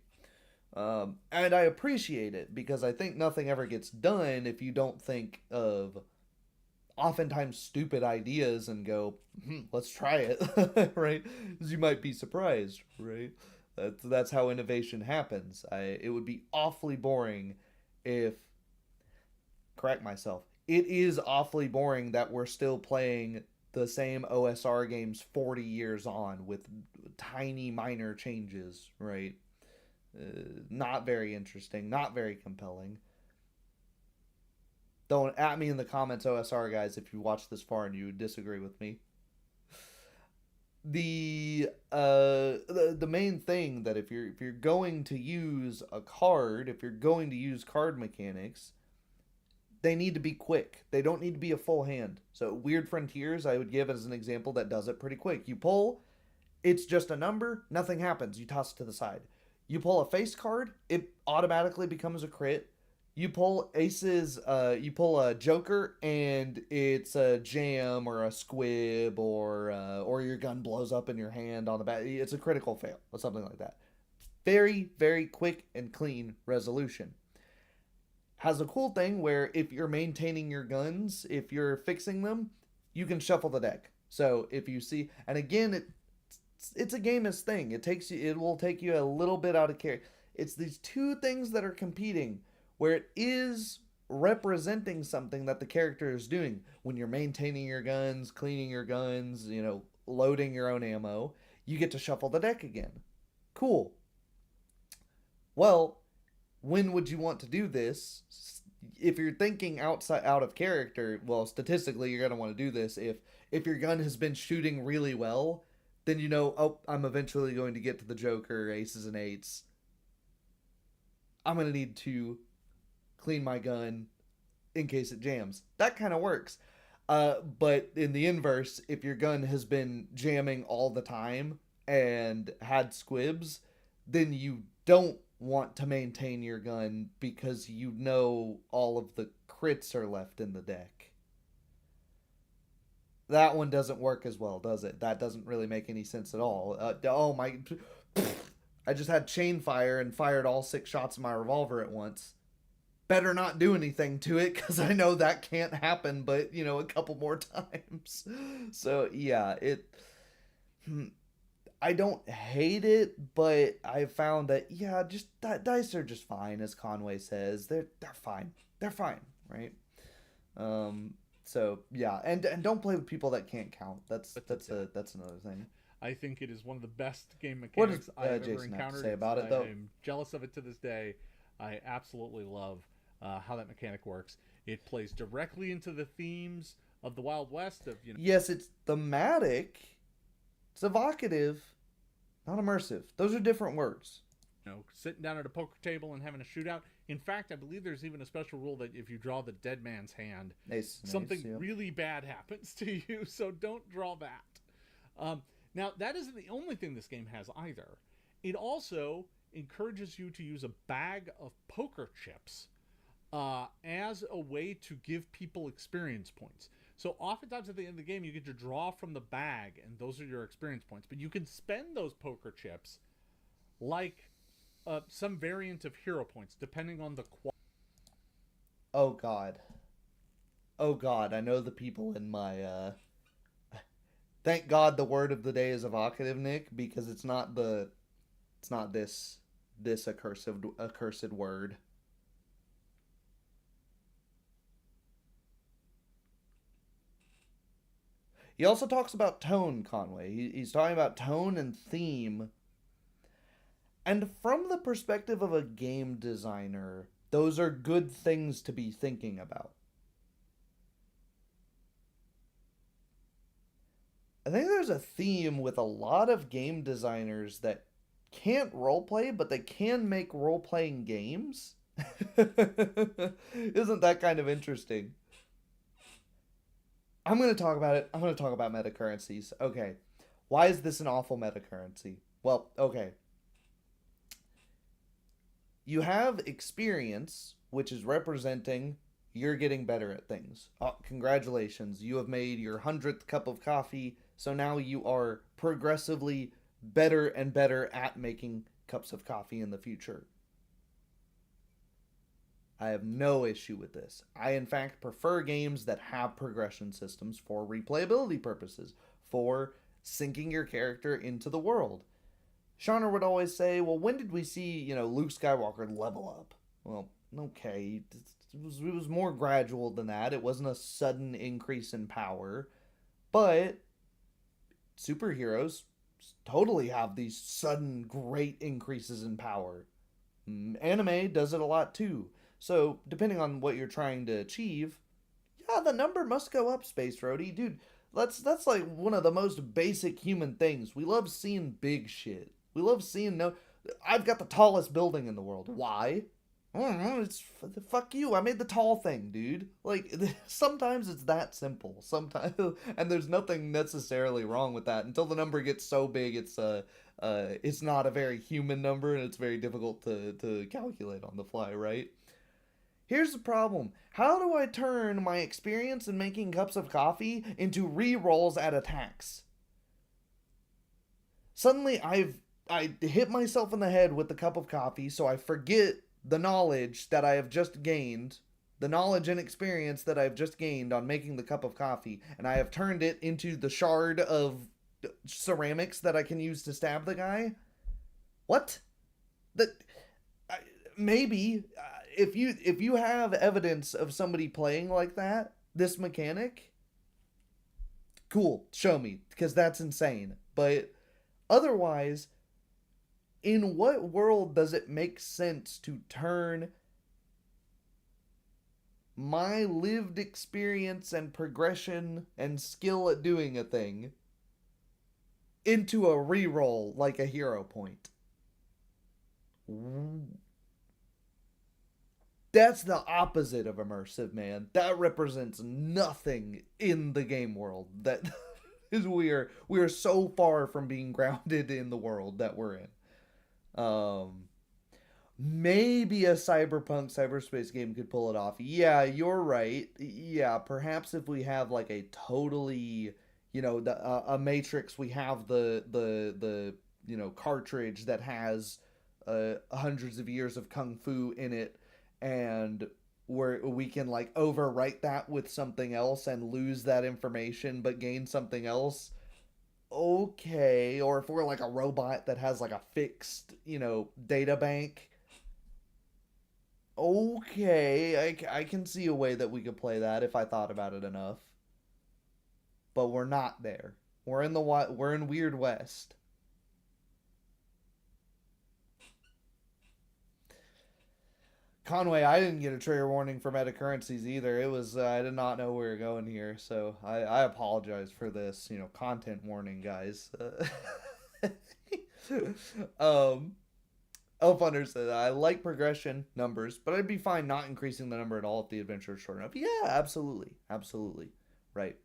And I appreciate it because I think nothing ever gets done if you don't think of oftentimes stupid ideas and go, let's try it, right? Because you might be surprised, right? That's how innovation happens. It would be awfully boring if, correct myself, it is awfully boring that we're still playing the same OSR games 40 years on with tiny minor changes, right? Not very interesting, not very compelling. Don't at me in the comments, OSR guys, if you watch this far and you disagree with me. The main thing that if you're going to use a card, if you're going to use card mechanics, they need to be quick. They don't need to be a full hand. So Weird Frontiers I would give as an example that does it pretty quick. You pull, it's just a number, nothing happens. You toss it to the side. You pull a face card, it automatically becomes a crit. You pull aces, you pull a joker, and it's a jam or a squib, or your gun blows up in your hand on the back. It's a critical fail or something like that. Very, very quick and clean resolution. Has a cool thing where if you're maintaining your guns, if you're fixing them, you can shuffle the deck. So if you see, and again, it's a gamist thing. It will take you a little bit out of character. It's these two things that are competing, where it is representing something that the character is doing when you're maintaining your guns, cleaning your guns, loading your own ammo. You get to shuffle the deck again. Cool. Well, when would you want to do this? If you're thinking out of character, well, statistically, you're going to want to do this. If your gun has been shooting really well, then oh, I'm eventually going to get to the Joker, aces and eights. I'm going to need to clean my gun in case it jams. That kind of works. But in the inverse, if your gun has been jamming all the time and had squibs, then you don't want to maintain your gun because all of the crits are left in the deck. That one doesn't work as well, does it? That doesn't really make any sense at all. Oh my... I just had chain fire and fired all 6 shots of my revolver at once. Better not do anything to it because I know that can't happen, but, a couple more times. So, yeah, I don't hate it, but I found that, yeah, just dice are just fine, as Conway says. They're fine. They're fine, right? So yeah, and don't play with people that can't count. That's another thing. I think it is one of the best game mechanics I have ever Jason encountered. Have to say about it, though? I'm jealous of it to this day. I absolutely love how that mechanic works. It plays directly into the themes of the Wild West. Yes, it's thematic. It's evocative, not immersive. Those are different words. Sitting down at a poker table and having a shootout. In fact, I believe there's even a special rule that if you draw the dead man's hand, something really bad happens to you, so don't draw that. Now, that isn't the only thing this game has either. It also encourages you to use a bag of poker chips as a way to give people experience points. So oftentimes at the end of the game, you get to draw from the bag, and those are your experience points. But you can spend those poker chips like some variant of hero points, depending on the quality. Oh God, I know the people in my thank God the word of the day is evocative, Nick, because it's not this accursed word. He also talks about tone, Conway. He's talking about tone and theme. And from the perspective of a game designer, those are good things to be thinking about. I think there's a theme with a lot of game designers that can't roleplay, but they can make role-playing games. Isn't that kind of interesting? I'm going to talk about it. I'm going to talk about metacurrencies. Okay. Why is this an awful metacurrency? Well, okay. You have experience, which is representing you're getting better at things. Oh, congratulations. You have made your 100th cup of coffee, so now you are progressively better and better at making cups of coffee in the future. I have no issue with this. I, in fact, prefer games that have progression systems for replayability purposes, for syncing your character into the world. Shauner would always say, well, when did we see, Luke Skywalker level up? Well, okay, it was more gradual than that. It wasn't a sudden increase in power. But superheroes totally have these sudden great increases in power. Anime does it a lot too. So, depending on what you're trying to achieve, yeah, the number must go up, Space Roadie. Dude, that's like one of the most basic human things. We love seeing big shit. We love seeing no. I've got the tallest building in the world. Why? I don't know. It's fuck you. I made the tall thing, dude. Like sometimes it's that simple. Sometimes, and there's nothing necessarily wrong with that until the number gets so big. It's not a very human number, and it's very difficult to calculate on the fly, right? Here's the problem. How do I turn my experience in making cups of coffee into re-rolls at attacks? Suddenly I hit myself in the head with the cup of coffee, so I forget the knowledge that I have just gained, the knowledge and experience that I've just gained on making the cup of coffee, and I have turned it into the shard of ceramics that I can use to stab the guy. What? That maybe if you have evidence of somebody playing like that, this mechanic, cool, show me, because that's insane. But otherwise, in what world does it make sense to turn my lived experience and progression and skill at doing a thing into a reroll like a hero point? That's the opposite of immersive, man. That represents nothing in the game world. That is we are so far from being grounded in the world that we're in. Maybe a cyberpunk cyberspace game could pull it off. Yeah, you're right. Yeah, perhaps if we have like a totally, a Matrix, we have the cartridge that has hundreds of years of kung fu in it, and where we can like overwrite that with something else and lose that information but gain something else. Okay, or if we're like a robot that has like a fixed, data bank. Okay, I can see a way that we could play that if I thought about it enough. But we're not there. We're in Weird West. Conway, I didn't get a trigger warning for meta currencies either. It was I did not know we were going here, so I apologize for this. Content warning, guys. um, Elfunder said, I like progression numbers, but I'd be fine not increasing the number at all if the adventure is short enough. Yeah, absolutely, absolutely, right.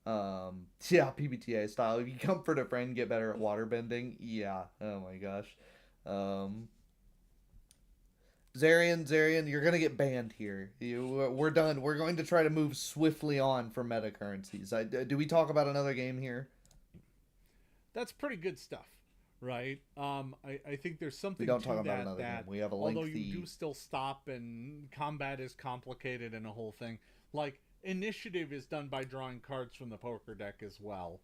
Yeah, PBTA style. If you comfort a friend, get better at waterbending. Yeah. Oh my gosh. Um, Zarian, you're gonna get banned here. We're done. We're going to try to move swiftly on from meta currencies. Do we talk about another game here? That's pretty good stuff, right? I think there's We something don't to talk about that another game. that We have a although you lengthy. do still stop and combat is complicated and a whole thing, like initiative is done by drawing cards from the poker deck as well,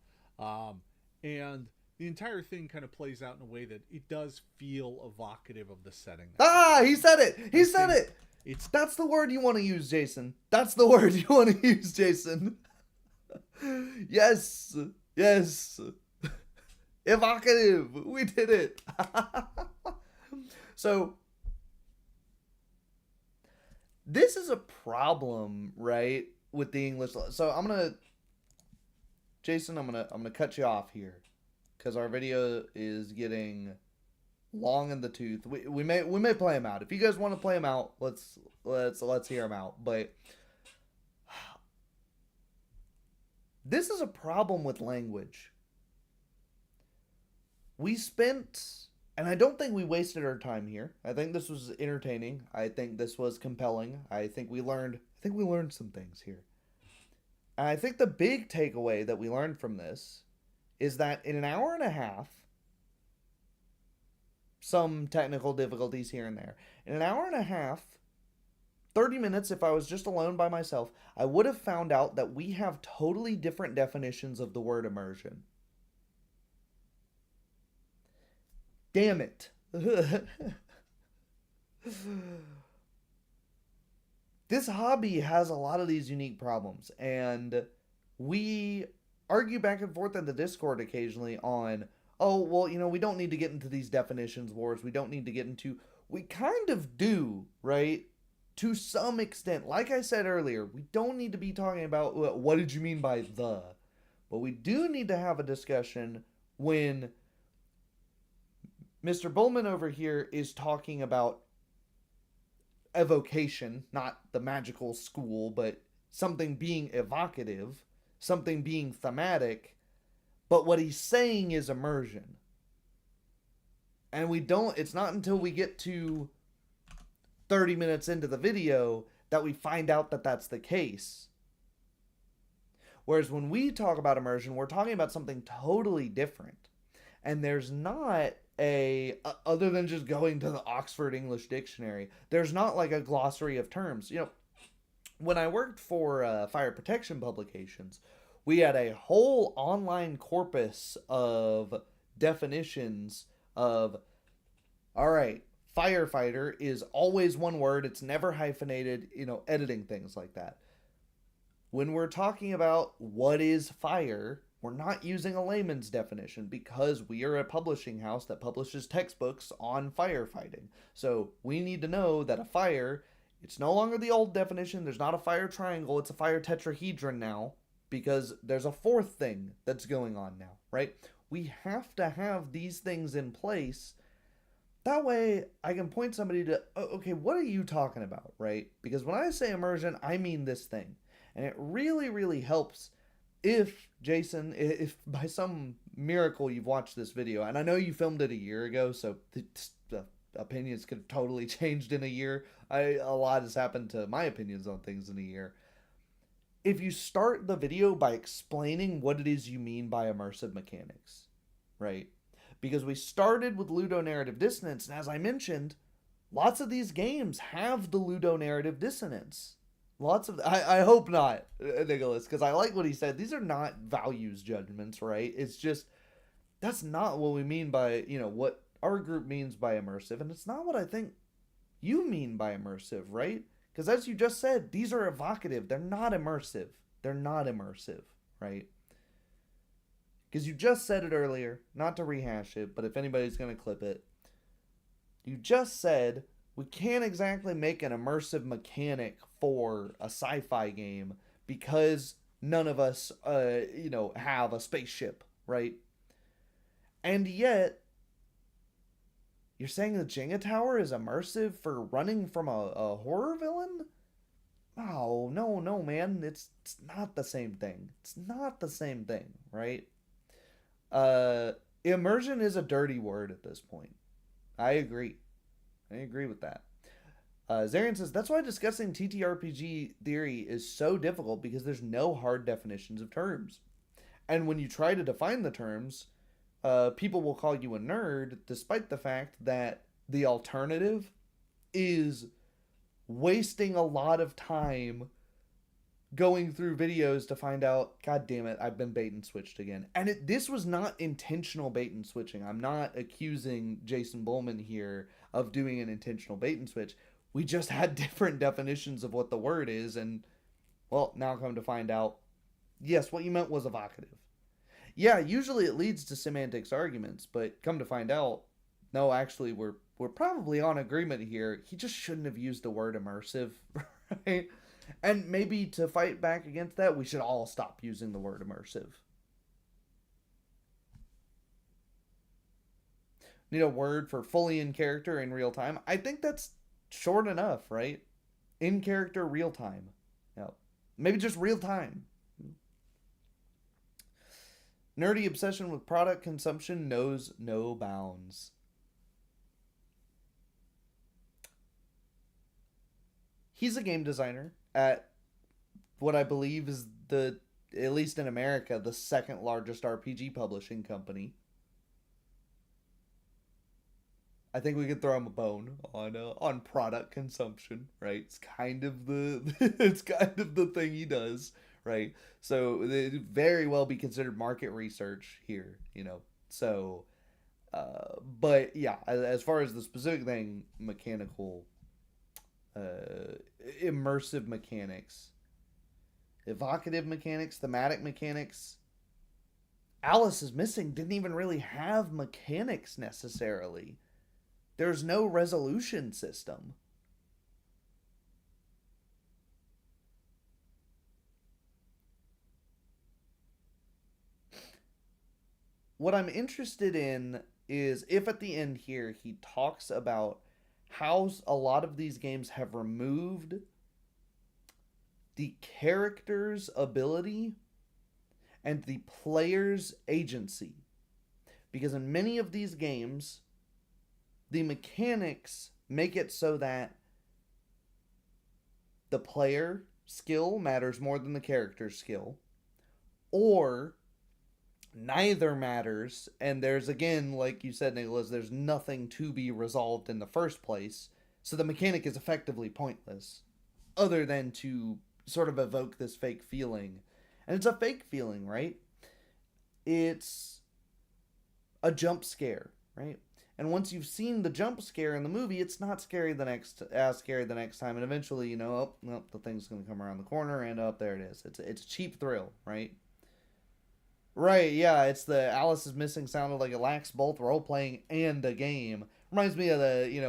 and the entire thing kind of plays out in a way that it does feel evocative of the setting that you're Ah, he playing. said it. He I said think it. it's That's the word you want to use, Jason. That's the word you want to use, Jason. Yes. Yes. Evocative. We did it. So, this is a problem, right, with the English. So, Jason, I'm going to cut you off here cuz our video is getting long in the tooth. We may play him out. If you guys want to play him out, let's hear him out. But this is a problem with language. We spent, and I don't think we wasted our time here. I think this was entertaining. I think this was compelling. I think we learned some things here. And I think the big takeaway that we learned from this is that in an hour and a half, some technical difficulties here and there. In an hour and a half, 30 minutes, if I was just alone by myself, I would have found out that we have totally different definitions of the word immersion. Damn it. This hobby has a lot of these unique problems, and we argue back and forth in the Discord occasionally on, oh, well, we don't need to get into these definitions wars. We don't need to get into. We kind of do, right? To some extent. Like I said earlier, we don't need to be talking about what did you mean by the. But we do need to have a discussion when Mr. Bullman over here is talking about evocation, not the magical school, but something being evocative, something being thematic, but what he's saying is immersion. And it's not until we get to 30 minutes into the video that we find out that that's the case. Whereas when we talk about immersion, we're talking about something totally different. And there's not other than just going to the Oxford English Dictionary, there's not like a glossary of terms. When I worked for fire protection publications, we had a whole online corpus of definitions of, all right, firefighter is always one word, it's never hyphenated, editing things like that. When we're talking about what is fire, we're not using a layman's definition because we are a publishing house that publishes textbooks on firefighting. So we need to know that a fire, it's no longer the old definition. There's not a fire triangle, it's a fire tetrahedron now because there's a fourth thing that's going on now, right? We have to have these things in place. That way I can point somebody to, okay, what are you talking about, right? Because when I say immersion, I mean this thing. And it really, really helps if, Jason, if by some miracle you've watched this video, and I know you filmed it a year ago, so the opinions could have totally changed in a year. A lot has happened to my opinions on things in a year. If you start the video by explaining what it is you mean by immersive mechanics, right? Because we started with ludonarrative dissonance, and as I mentioned, lots of these games have the ludonarrative dissonance. I hope not, Nicholas, because I like what he said. These are not values judgments, right? It's just, that's not what we mean by, what our group means by immersive, and it's not what I think you mean by immersive, right? Because as you just said, these are evocative. They're not immersive. They're not immersive, right? Because you just said it earlier, not to rehash it, but if anybody's going to clip it, you just said we can't exactly make an immersive mechanic for a sci-fi game because none of us, have a spaceship, right? And yet, you're saying the Jenga Tower is immersive for running from a horror villain? Oh, no, man. It's not the same thing. It's not the same thing, right? Immersion is a dirty word at this point. I agree with that. Zarian says, that's why discussing TTRPG theory is so difficult because there's no hard definitions of terms. And when you try to define the terms, people will call you a nerd despite the fact that the alternative is wasting a lot of time going through videos to find out, God damn it, I've been bait and switched again. And this was not intentional bait and switching. I'm not accusing Jason Bullman here of doing an intentional bait and switch. We just had different definitions of what the word is, and, well, now come to find out, yes, what you meant was evocative. Yeah, usually it leads to semantics arguments, but come to find out, no, actually, we're probably on agreement here. He just shouldn't have used the word immersive, right? And maybe to fight back against that, we should all stop using the word immersive. Need a word for fully in character in real time? I think that's short enough, right? In character, real time. Maybe just real time. Nerdy obsession with product consumption knows no bounds. He's a game designer at what I believe is at least in America, the second largest RPG publishing company. I think we could throw him a bone on product consumption, right? It's kind of the thing he does, right? So it very well be considered market research here, So, but yeah, as far as the specific thing, mechanical, immersive mechanics, evocative mechanics, thematic mechanics, Alice is Missing didn't even really have mechanics necessarily. There's no resolution system. What I'm interested in is if at the end here he talks about how a lot of these games have removed the character's ability and the player's agency. Because in many of these games, the mechanics make it so that the player skill matters more than the character's skill, or neither matters, and there's, again, like you said, Nicholas, there's nothing to be resolved in the first place, so the mechanic is effectively pointless, other than to sort of evoke this fake feeling. And it's a fake feeling, right? It's a jump scare, right? And once you've seen the jump scare in the movie, it's not scary as scary the next time, and eventually, oh, the thing's going to come around the corner, and up there it is. It's a cheap thrill, right? Right, yeah, it's the Alice is Missing sounded like it lacks both role playing and a game. Reminds me of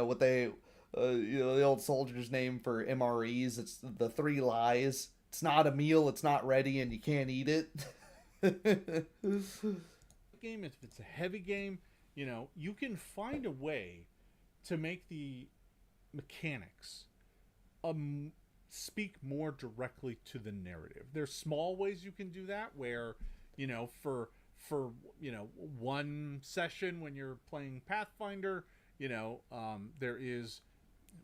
what they, the old soldier's name for MREs. It's the three lies. It's not a meal, it's not ready, and you can't eat it. Game, if it's a heavy game, you can find a way to make the mechanics speak more directly to the narrative. There's small ways you can do that where, for one session when you're playing Pathfinder, there is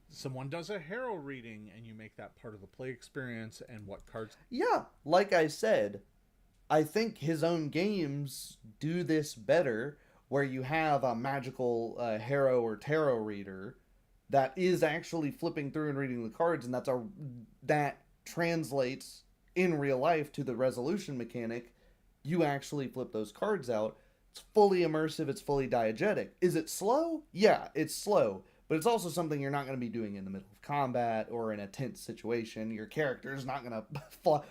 someone does a hero reading and you make that part of the play experience and what cards. Yeah, like I said, I think his own games do this better, where you have a magical hero or tarot reader that is actually flipping through and reading the cards, and that translates in real life to the resolution mechanic. You actually flip those cards out. It's fully immersive. It's fully diegetic. Is it slow? Yeah, it's slow. But it's also something you're not going to be doing in the middle of combat or in a tense situation. Your character's not going to fly.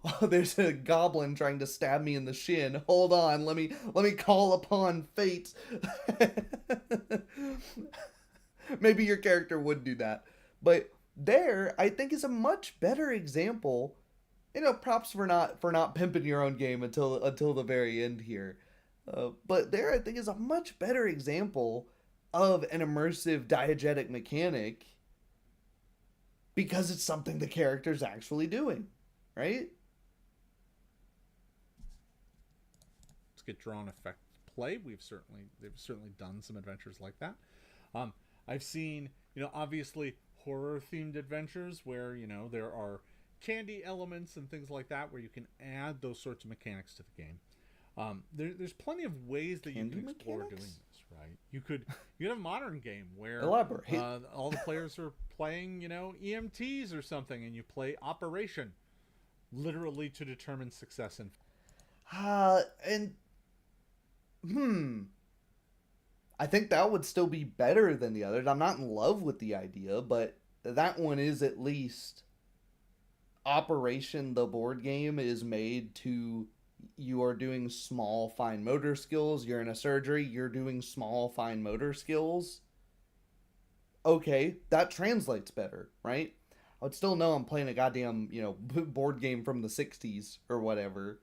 Oh, there's a goblin trying to stab me in the shin. Hold on, let me call upon fate. Maybe your character would do that. But there, I think, is a much better example. Props for not pimping your own game until the very end here. But there, I think, is a much better example of an immersive diegetic mechanic, because it's something the character's actually doing, right? Let's get drawn effect play. They've certainly done some adventures like that. I've seen, obviously horror themed adventures where, there are candy elements and things like that where you can add those sorts of mechanics to the game. There's plenty of ways that you can explore doing this, right? You could have a modern game where all the players are playing, EMTs or something, and you play Operation, literally to determine success and. I think that would still be better than the others. I'm not in love with the idea, but that one is at least. Operation, the board game, is made to, you are doing small fine motor skills. You're in a surgery, you're doing small fine motor skills. Okay, that translates better, right? I would still know I'm playing a goddamn, board game from the 60s or whatever.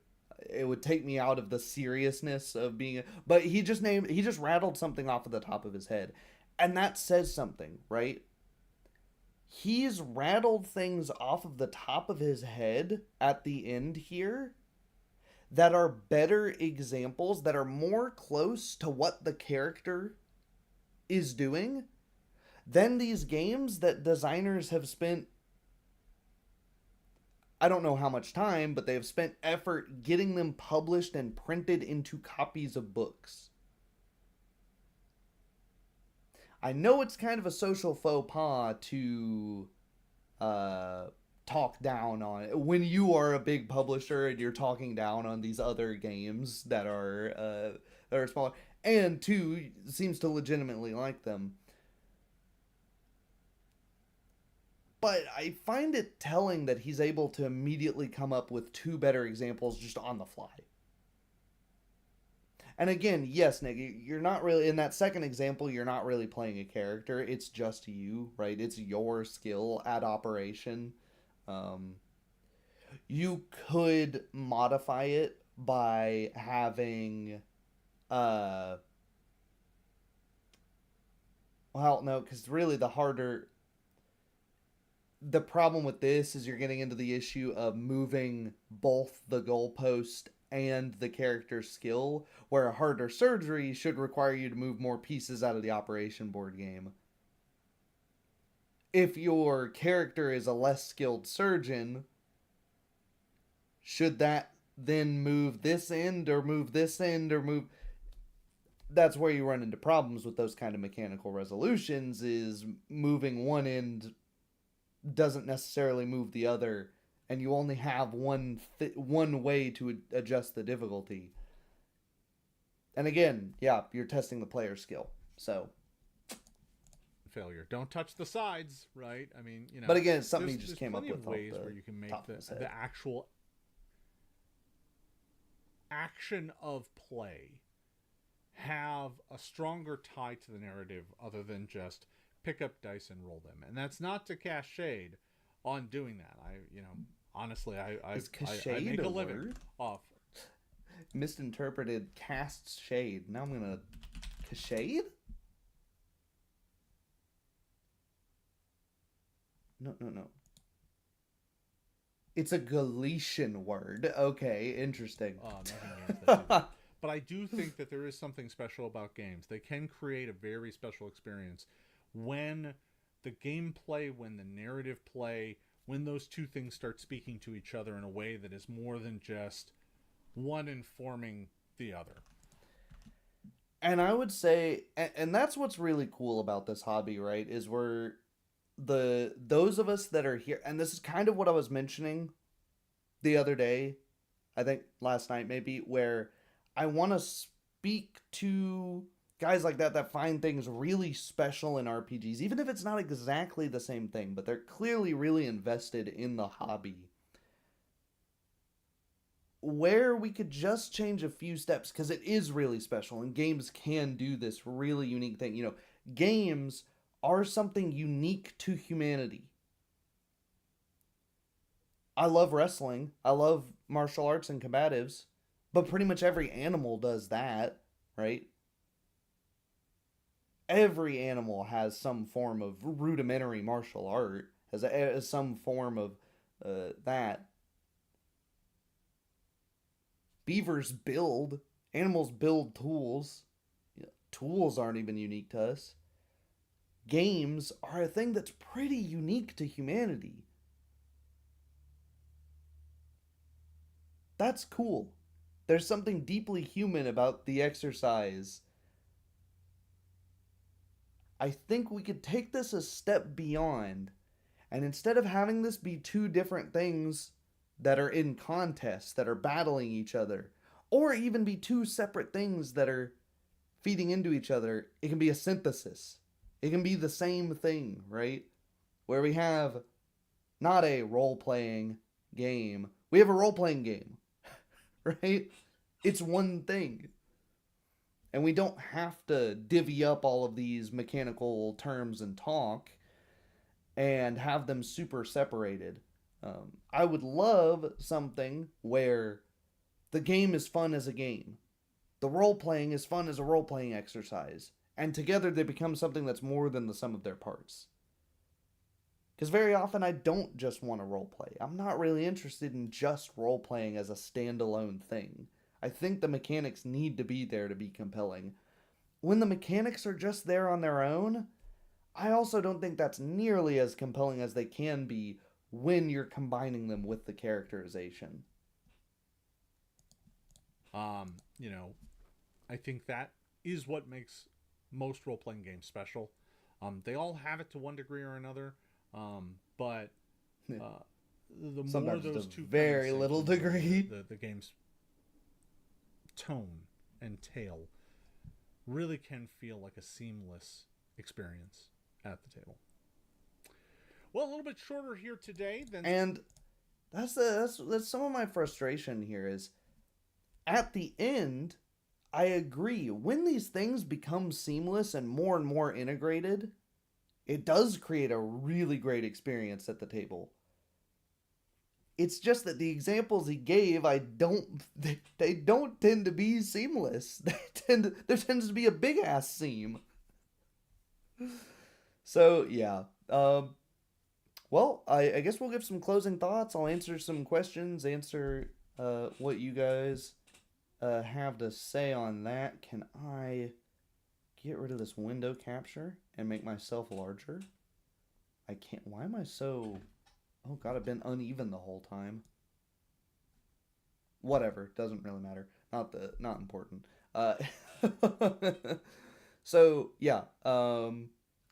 It would take me out of the seriousness of being but he just rattled something off of the top of his head, and that says something, right? He's rattled things off of the top of his head at the end here that are better examples, that are more close to what the character is doing than these games that designers have spent, I don't know how much time, but they have spent effort getting them published and printed into copies of books. I know it's kind of a social faux pas to talk down on it when you are a big publisher and you're talking down on these other games that are smaller, and two, seems to legitimately like them. But I find it telling that he's able to immediately come up with two better examples just on the fly. And again, yes, Nick, you're not really in that second example. You're not really playing a character. It's just you, right? It's your skill at operation. Um, you could modify it by having, uh, well, no, because really the problem with this is you're getting into the issue of moving both the goalpost and the character's skill, where a harder surgery should require you to move more pieces out of the operation board game. If your character is a less skilled surgeon, should that then move this end or move this end or move. That's where you run into problems with those kind of mechanical resolutions, is moving one end doesn't necessarily move the other, and you only have one way to adjust the difficulty. And again, yeah, you're testing the player's skill. So failure. Don't touch the sides, right? I mean, but again, it's something you just came up plenty with of ways where you can make the actual action of play have a stronger tie to the narrative other than just pick up dice and roll them. And that's not to cast shade on doing that. Honestly, I make a living off. Misinterpreted casts shade. Now I'm gonna shade. No. It's a Galician word. Okay, interesting. Nothing against that. But I do think that there is something special about games. They can create a very special experience when the gameplay, when the narrative play, when those two things start speaking to each other in a way that is more than just one informing the other. And I would say, and that's what's really cool about this hobby, right? Is those of us that are here, and this is kind of what I was mentioning the other day, I think last night maybe, where I want to speak to guys like that find things really special in RPGs, even if it's not exactly the same thing, but they're clearly really invested in the hobby. Where we could just change a few steps, because it is really special, and games can do this really unique thing. Games are something unique to humanity. I love wrestling. I love martial arts and combatives. But pretty much every animal does that, right? Every animal has some form of rudimentary martial art, has some form of that. Beavers build. Animals build tools. Tools aren't even unique to us. Games are a thing that's pretty unique to humanity. That's cool. There's something deeply human about the exercise. I think we could take this a step beyond, and instead of having this be two different things that are in contest, that are battling each other, or even be two separate things that are feeding into each other, it can be a synthesis. It can be the same thing, right? Where we have not a role-playing game, we have a role-playing game, right? It's one thing. And we don't have to divvy up all of these mechanical terms and talk and have them super separated. I would love something where the game is fun as a game. The role-playing is fun as a role-playing exercise. And together they become something that's more than the sum of their parts. Because very often I don't just want to roleplay. I'm not really interested in just roleplaying as a standalone thing. I think the mechanics need to be there to be compelling. When the mechanics are just there on their own, I also don't think that's nearly as compelling as they can be when you're combining them with the characterization. I think that is what makes most role-playing games special. They all have it to one degree or another, but the Sometimes more those to two very little degree, the game's tone and tale really can feel like a seamless experience at the table. Well, a little bit shorter here today than, and that's some of my frustration here is at the end I agree. When these things become seamless and more integrated, it does create a really great experience at the table. It's just that the examples he gave, I don't, they don't tend to be seamless. There tends to be a big ass seam. So yeah. Well, I guess we'll give some closing thoughts. I'll answer some questions, answer what you guys have to say on that. Can I get rid of this window capture and make myself larger? I can't. Why am I so? Oh god, I've been uneven the whole time. Whatever, doesn't really matter. Not important. Uh, so yeah.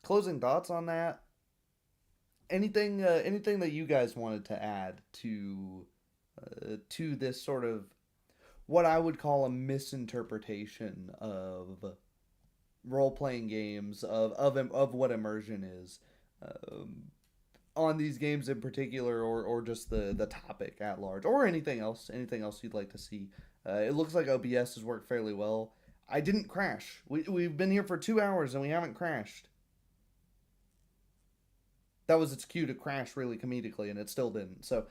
Closing thoughts on that. Anything that you guys wanted to add to this sort of what I would call a misinterpretation of role playing games of what immersion is. Um, on these games in particular, or just the topic at large, or anything else you'd like to see. It looks like OBS has worked fairly well. I didn't crash. We've been here for 2 hours and we haven't crashed. That was its cue to crash really comedically, and it still didn't. So,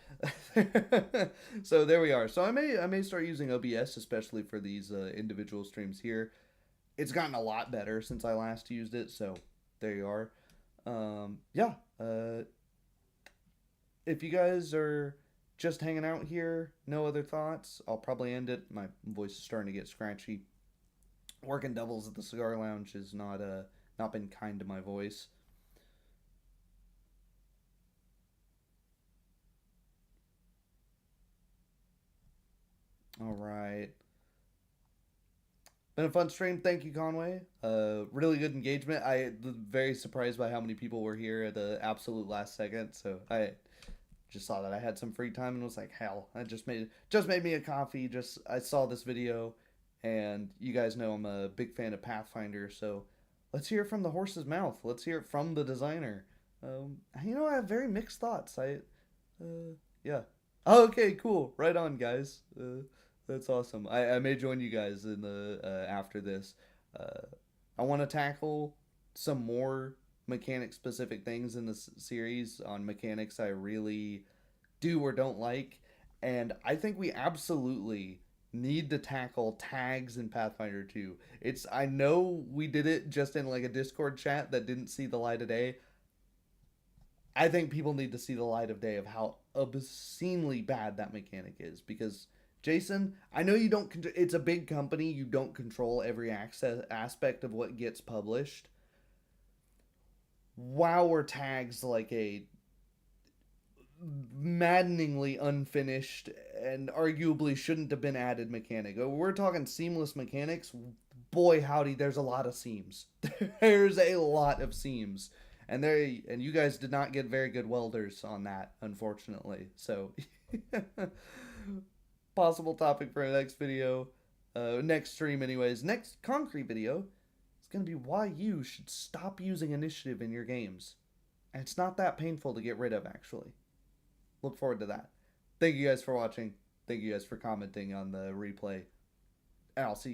so there we are. So I may start using OBS, especially for these individual streams here. It's gotten a lot better since I last used it. So there you are. Yeah. If you guys are just hanging out here, no other thoughts, I'll probably end it. My voice is starting to get scratchy. Working doubles at the cigar lounge has not been kind to my voice. All right. Been a fun stream. Thank you, Conway. Really good engagement. I very surprised by how many people were here at the absolute last second. So I just saw that I had some free time and was like, hell, I just made me a coffee. Just I saw this video, and you guys know I'm a big fan of Pathfinder. So let's hear it from the horse's mouth. Let's hear it from the designer. I have very mixed thoughts. Yeah. Oh, okay, cool. Right on, guys. That's awesome. I may join you guys in the after this. Uh, I want to tackle some more mechanic specific things in this series on mechanics I really do or don't like, and I think we absolutely need to tackle tags in Pathfinder 2. I know we did it just in like a Discord chat that didn't see the light of day. I think people need to see the light of day of how obscenely bad that mechanic is, because Jason, I know you don't. It's a big company. You don't control every access aspect of what gets published. WoW are tags like a maddeningly unfinished and arguably shouldn't have been added mechanic. We're talking seamless mechanics. Boy, howdy, there's a lot of seams. There's a lot of seams. And you guys did not get very good welders on that, unfortunately. So possible topic for a next video, next stream, anyways. Next concrete video is going to be why you should stop using initiative in your games. And it's not that painful to get rid of, actually. Look forward to that. Thank you guys for watching. Thank you guys for commenting on the replay. And I'll see you.